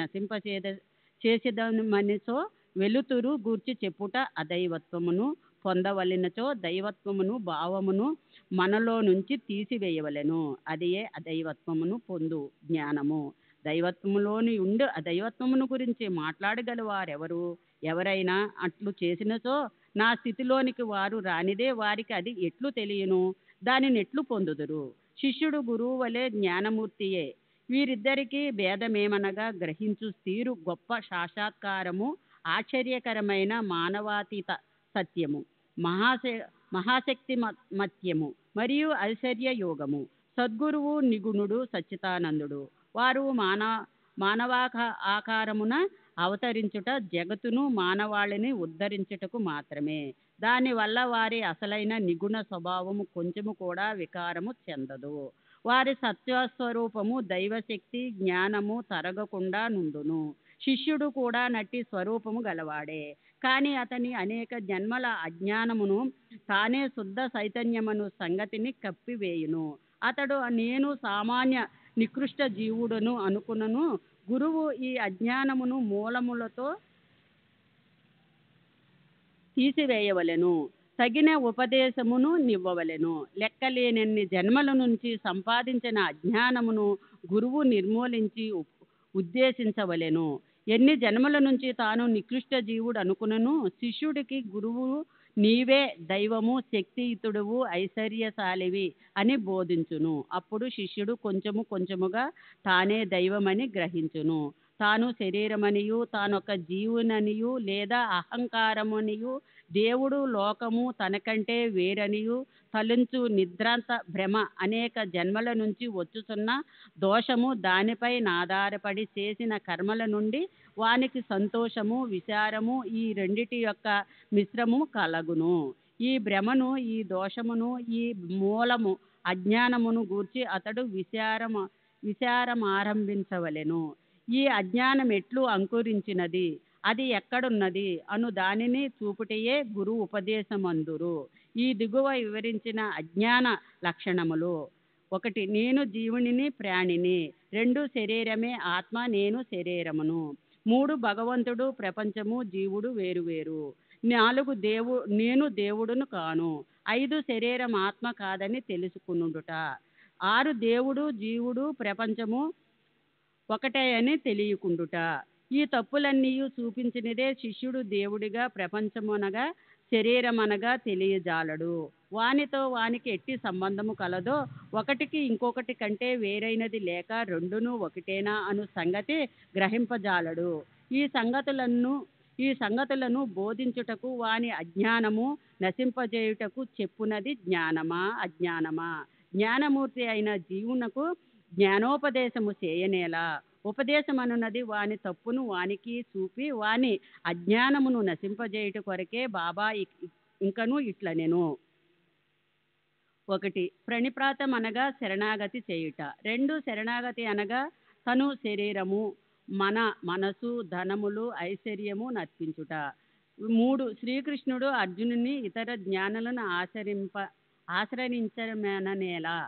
చేసిదమనిచో వెలుతురు గూర్చి చెప్పుట. అదైవత్వమును పొందవలెనచో దైవత్వమును భావమును మనలో నుంచి తీసివేయవలెను. అదియే అదైవత్వమును పొందు జ్ఞానము. దైవత్వములోని ఉండి అదైవత్వమును గురించి మాట్లాడగలవారెవరు? ఎవరైనా అట్లు చేసినచో నా స్థితిలోనికి వారు రానిదే వారికి అది ఎట్లు తెలియను? దానిని ఎట్లు పొందుదురు? శిష్యుడు గురువు వలె జ్ఞానమూర్తియే. వీరిద్దరికీ భేదమేమనగా గ్రహించు తీరు గొప్ప సాక్షాత్కారము, ఆశ్చర్యకరమైన మానవాతీత సత్యము, మహాశక్తిమత్యము మరియు ఐశ్వర్య యోగము. సద్గురువు నిగుణుడు సచ్చిదానందుడు. వారు మానవాకారమున
అవతరించుట జగతును మానవాళిని ఉద్ధరించుటకు మాత్రమే. దానివల్ల వారి అసలైన నిగుణ స్వభావము కొంచెము కూడా వికారము చెందదు. వారి సత్యస్వరూపము దైవశక్తి జ్ఞానము తరగకుండా నుండును. శిష్యుడు కూడా నట్టి స్వరూపము గలవాడే. కానీ అతని అనేక జన్మల అజ్ఞానమును తానే శుద్ధ చైతన్యమను సంగతిని కప్పివేయును. అతడు నేను సామాన్య నికృష్ట జీవుడను అనుకునను. గురువు ఈ అజ్ఞానమును మూలములతో తీసివేయవలెను. తగిన ఉపదేశమును నివ్వవలెను. లెక్కలేనన్ని జన్మల నుంచి సంపాదించిన అజ్ఞానమును గురువు నిర్మూలించి ఉద్దేశించవలెను. ఎన్ని జన్మల నుంచి తాను నికృష్ట జీవుడు అనుకునను శిష్యుడికి గురువు నీవే దైవము, శక్తియుతుడువు, ఐశ్వర్యశాలివి అని బోధించును. అప్పుడు శిష్యుడు కొంచెము కొంచెముగా తానే దైవమని గ్రహించును. తాను శరీరమనియు తానొక జీవుననియు లేదా అహంకారమనియు దేవుడు లోకము తనకంటే వేరనియు తలంచు నిద్రాంత భ్రమ అనేక జన్మల నుంచి వచ్చుతున్న దోషము. దానిపై ఆధారపడి చేసిన కర్మల నుండి వానికి సంతోషము విచారము ఈ రెండిటి యొక్క మిశ్రము కలగును. ఈ భ్రమను ఈ దోషమును ఈ మూలము అజ్ఞానమును గూర్చి అతడు విచారమారంభించవలెను. ఈ అజ్ఞానం ఎట్లు అంకురించినది, అది ఎక్కడున్నది అను దానిని చూపుటయే గురు ఉపదేశమందురు. ఈ దిగువ వివరించిన అజ్ఞాన లక్షణములు: 1. నేను జీవునిని ప్రాణిని. 2. శరీరమే ఆత్మ, నేను శరీరమును. 3. భగవంతుడు ప్రపంచము జీవుడు వేరువేరు. 4. నేను దేవుడును కాను. 5. శరీరం ఆత్మ కాదని తెలుసుకునుట. 6. దేవుడు జీవుడు ప్రపంచము ఒకటే అని తెలియకుండుట. ఈ తప్పులన్నీ చూపించినదే శిష్యుడు దేవుడిగా ప్రపంచమనగా శరీరమనగా తెలియజాలడు. వానితో వానికి ఎట్టి సంబంధము కలదో, ఒకటికి ఇంకొకటి కంటే వేరైనది లేక రెండును ఒకటేనా అను సంగతి గ్రహింపజాలడు. ఈ సంగతులను బోధించుటకు వాని అజ్ఞానము నశింపజేయుటకు చెప్పునది జ్ఞానమా అజ్ఞానమా? జ్ఞానమూర్తి అయిన జీవునకు జ్ఞానోపదేశము చేయనేలా? ఉపదేశమనున్నది వాని తప్పును వానికి చూపి వాని అజ్ఞానమును నశింపజేయుట కొరకే. బాబా ఇంకను ఇట్లనెను: 1. ప్రణిప్రాతం అనగా శరణాగతి చేయుట. 2. శరణాగతి అనగా తను శరీరము, మనసు, ధనములు, ఐశ్వర్యము నర్పించుట. 3. శ్రీకృష్ణుడు అర్జునుని ఇతర జ్ఞానులను ఆశ్రయించమననేలా?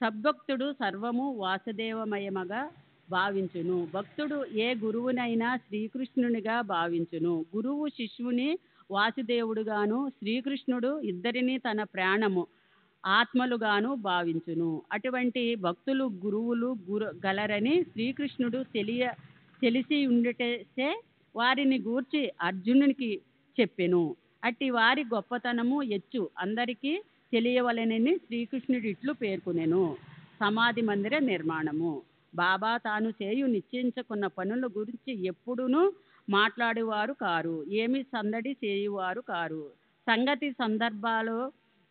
సద్భక్తుడు సర్వము వాసుదేవమయమగా భావించును. భక్తుడు ఏ గురువునైనా శ్రీకృష్ణునిగా భావించును. గురువు శిష్యుని వాసుదేవుడుగాను, శ్రీకృష్ణుడు ఇద్దరిని తన ప్రాణము ఆత్మలుగాను భావించును. అటువంటి భక్తులు గురువులు గలరని శ్రీకృష్ణుడు తెలిసి ఉండటేసే వారిని గూర్చి అర్జునునికి చెప్పెను. అట్టి వారి గొప్పతనము ఎచ్చు అందరికీ తెలియవలెనని శ్రీకృష్ణుడు ఇట్లు పేర్కొనెను. సమాధి మందిర నిర్మాణము. బాబా తాను చేయు నిశ్చయించుకున్న పనుల గురించి ఎప్పుడునూ మాట్లాడేవారు కారు, ఏమి సందడి చేయువారు కారు. సంగతి సందర్భాలు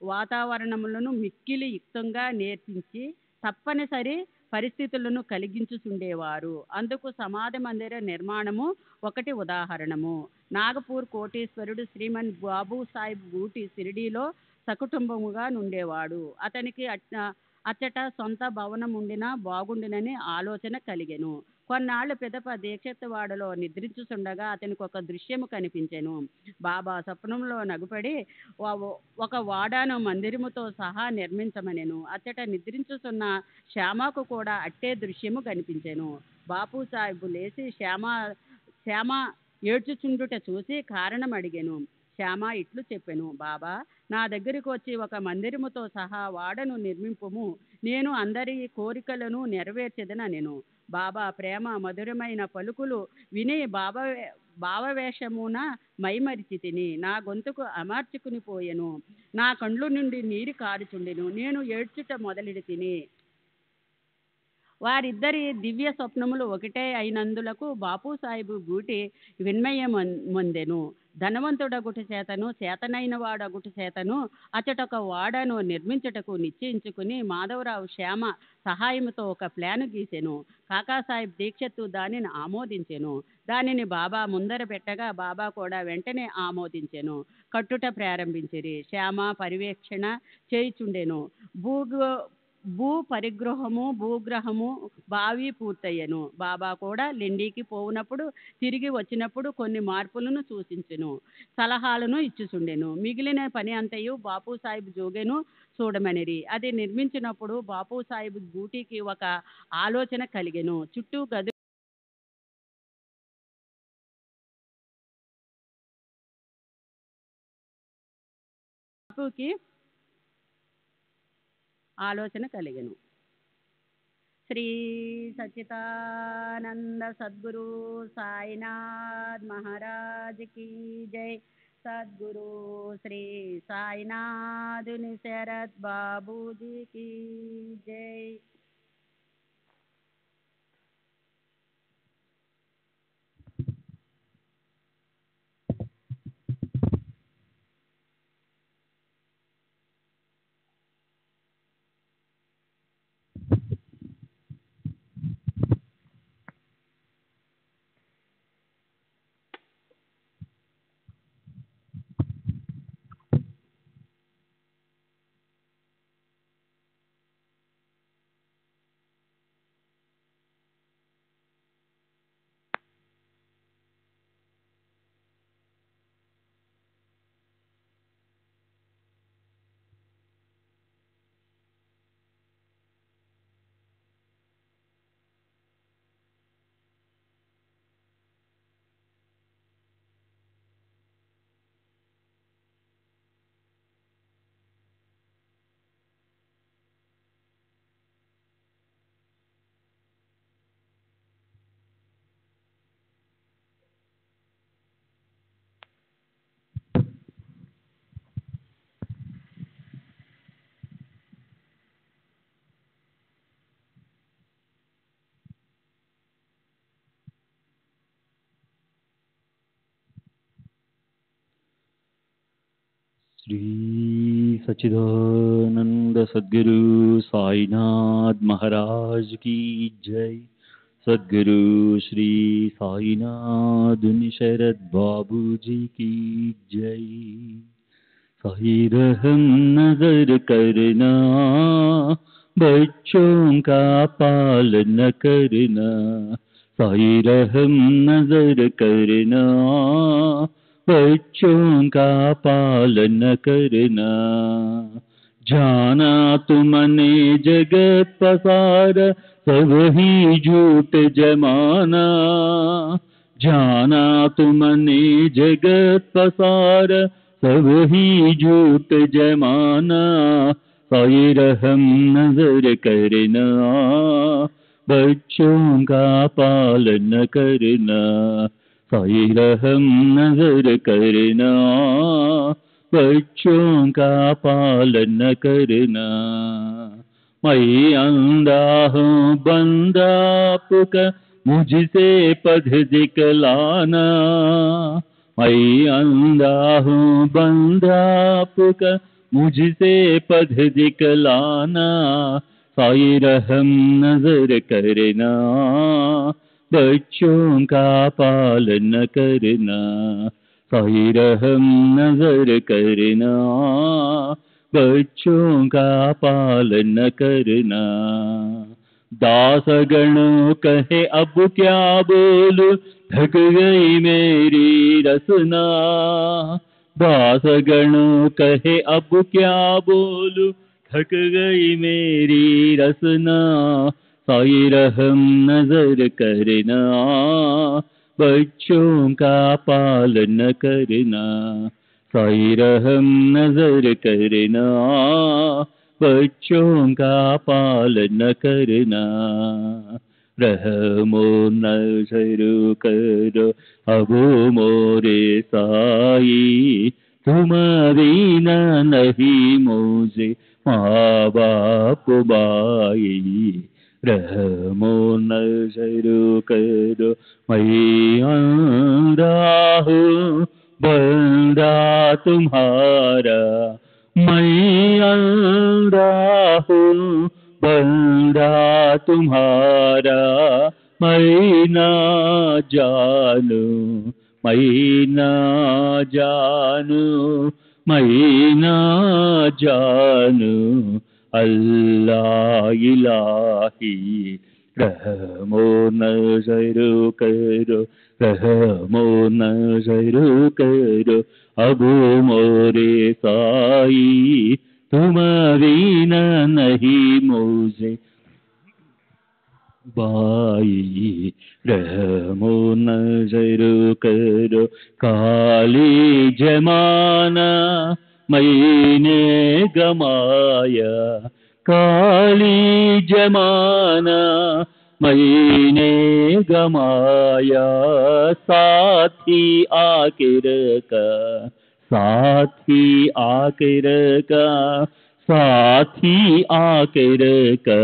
వాతావరణములను మిక్కిలి యుక్తంగా నేర్పించి తప్పనిసరి పరిస్థితులను కలిగించుచుండేవారు. అందుకు సమాధి మందిర నిర్మాణము ఒకటి ఉదాహరణము. నాగపూర్ కోటీశ్వరుడు శ్రీమన్ బాబు సాహెబ్ బూటి షిరిడీలో సకుటుంబముగా నుండేవాడు. అతనికి అచ్చట సొంత భవనం ఉండినా బాగుండునని ఆలోచన కలిగెను. కొన్నాళ్ళు పిదప దీక్షితవాడలో నిద్రించుచుండగా అతనికి ఒక దృశ్యము కనిపించెను. బాబా స్వప్నంలో నగుపడి ఒక వాడాను మందిరముతో సహా నిర్మించమనెను. అచ్చట నిద్రించుచున్న శ్యామకు కూడా అట్టే దృశ్యము కనిపించెను. బాపు సాహెబ్ లేచి శ్యామ ఏడ్చుచుండుట చూసి కారణం అడిగెను. శ్యామ ఇట్లు చెప్పెను: బాబా, నా దగ్గరికి వచ్చి ఒక మందిరముతో సహా వాడను నిర్మింపుము, నేను అందరి కోరికలను నెరవేర్చెదనెను. బాబా ప్రేమ మధురమైన పలుకులు విని భావవేషమున మైమరిచి తిని నా గొంతుకు అమర్చుకుని పోయెను. నా కండ్లు నుండి నీరు కారుచుండెను. నేను ఏడ్చుట మొదలెడి తిని వారిద్దరి దివ్య స్వప్నములు ఒకటే అయినందులకు బాపు సాహిబు గూటి విన్మయం పొందెను. ధనవంతుడగుట చేతను చేతనైన వాడగుట చేతను అచటొక వాడను నిర్మించుటకు నిశ్చయించుకుని మాధవరావు శ్యామ సహాయంతో ఒక ప్లాను గీసెను. కాకాసాహెబ్ దీక్షత్తు దానిని ఆమోదించెను. దానిని బాబా ముందర పెట్టగా బాబా కూడా వెంటనే ఆమోదించెను. కట్టుట ప్రారంభించిరి. శ్యామ పర్యవేక్షణ చేయుచుండెను. భూగ్రహము బావి పూర్తయ్యను. బాబా కూడా లిండికి పోవునప్పుడు తిరిగి వచ్చినప్పుడు కొన్ని మార్పులను సూచించెను, సలహాలను ఇచ్చుచుండెను. మిగిలిన పని అంతయు బాపు సాహిబ్ జోగెను చూడమనిరి. అది నిర్మించినప్పుడు బాపు సాహిబ్ గూటికి ఒక ఆలోచన కలిగెను. చుట్టూ గది ఆలోచన కలిగెను. శ్రీ సచ్చిదానంద సద్గురు సాయినాథ్ మహారాజ్ की जय. सद्गुरु श्री साईनाथ शरद बाबू जी की जय.
श्री सच्चिदानंद सद्गुरु साईनाथ महाराज की जय. सद्गुरु श्री साईनाथ शरद बाबू जी की जय. साई रहम नजर करना, बच्चों का पालन करना. साई रहम नजर करना, बच्चों का पालन करना. जाना तुमने जगत पसार, सब ही झूठ जमाना. जाना तुमने जगत पसार, सब ही झूठ जमाना. साई रहम नजर करना, बच्चों का पालन करना. साई रहम नजर करना, बच्चों का पालन करना. मैं अंधा हूँ बंदा आपका, मुझसे पद दिखलाना. मैं अंधा हूँ बंदा आपका, मुझसे पद दिखलाना. साई रहम नजर करना, बच्चों का पालन करना. साई रहम नजर करना, बच्चों का पालन करना. दासगणों कहे अब क्या बोलूं, थक गई मेरी रसना. दासगणों कहे अब क्या बोलूं, थक गई मेरी रसना. साई रहम नजर करना, बच्चों का पालन करना. साई रहम नजर करना, बच्चों का पालन करना. रहमो नजर करो अब मोरे साई, तुम बिना नहीं मुझे माँ बाप बाई. रहमो नजर करो मैं अंधा हूँ बंदा तुम्हारा, मैं अंधा हूँ बंदा तुम्हारा, मैं ना जानू, मैं ना जानू, मैं ना जानू अल्लाह इलाही। रहमो नजर करो, रहमो नजर करो, अब मोरे साई तुम बिना नहीं मुझे बाई। रहमो नजर करो, काली जमाना मैंने गमाया, काली जमाना मैंने गमाया, साथी आखिर का, साथी आखिर का, साथी आखिर का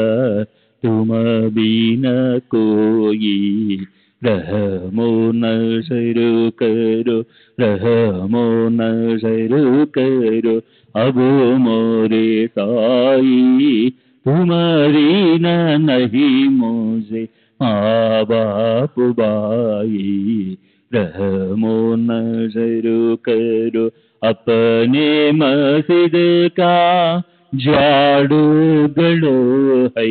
तुम बिना कोई। रहमो नजर करो, रहमो नजर करो, अब मोरे साई तुम्हारी न नहीं मुझे माँ बाप बाई। रहमो नजर करो, अपने मस्जिद का झाड़ू गड़ो है,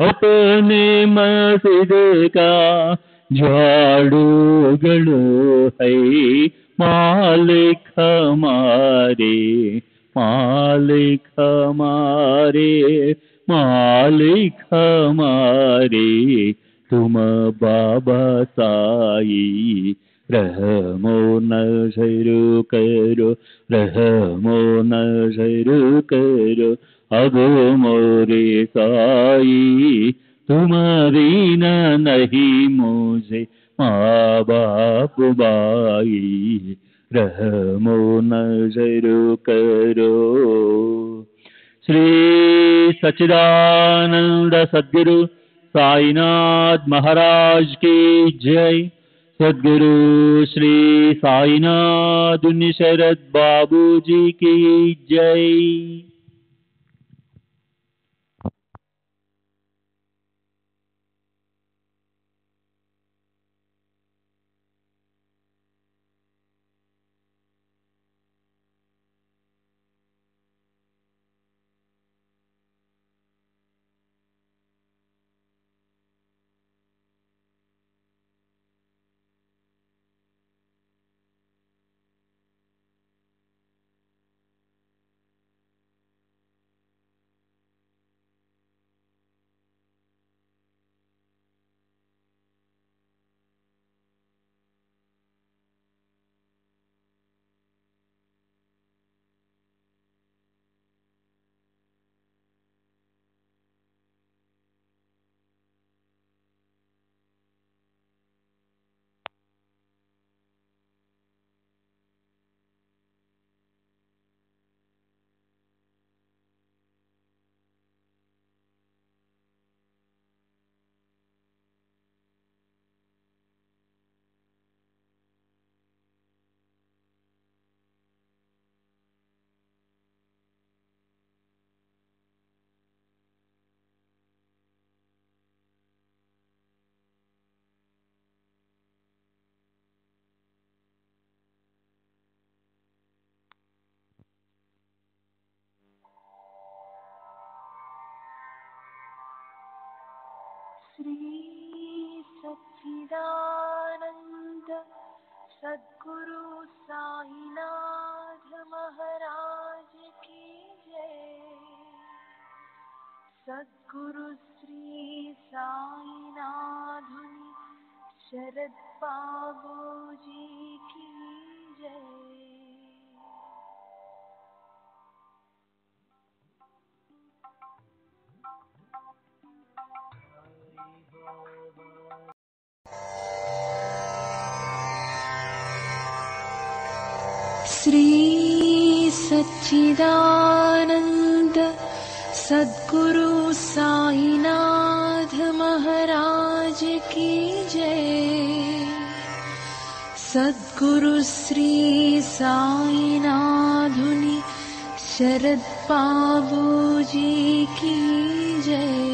अपने मस्जिद का झाड़ू गड़ो है, मालिक हमारे, मालिक हमारे, मालिक हमारे तुम बाबा साई। रहमो नजर करो, रहमो नजर करो, अब मोरे साई तुम बिना नहीं मुझे माँ बाप बाई। रहमो नजर करो। श्री सच्चिदानंद सद्गुरु साईनाथ महाराज की जय। सद्गुरु श्री साईनाथ शरद बाबू जी की जय।
श्री सच्चिदानंद सद्गुरु साईनाथ महाराज की जय। सद्गुरु श्री साईनाथुनि शरद बाबू जी की जय। श्री सच्चिदानंद सद्गुरु साईनाथ महाराज की जय। सद्गुरु श्री साईनाथुनि शरद बाबूजी की जय।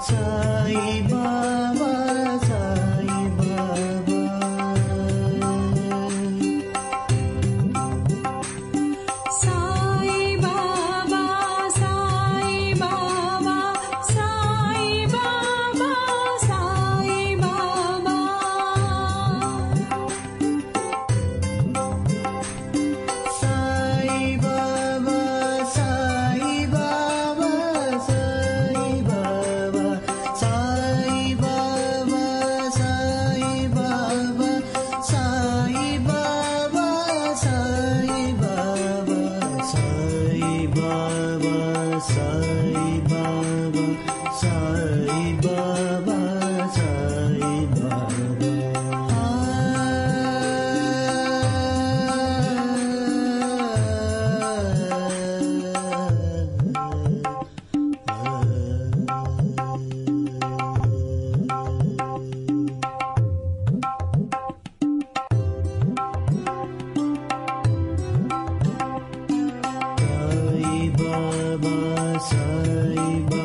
Sai
जय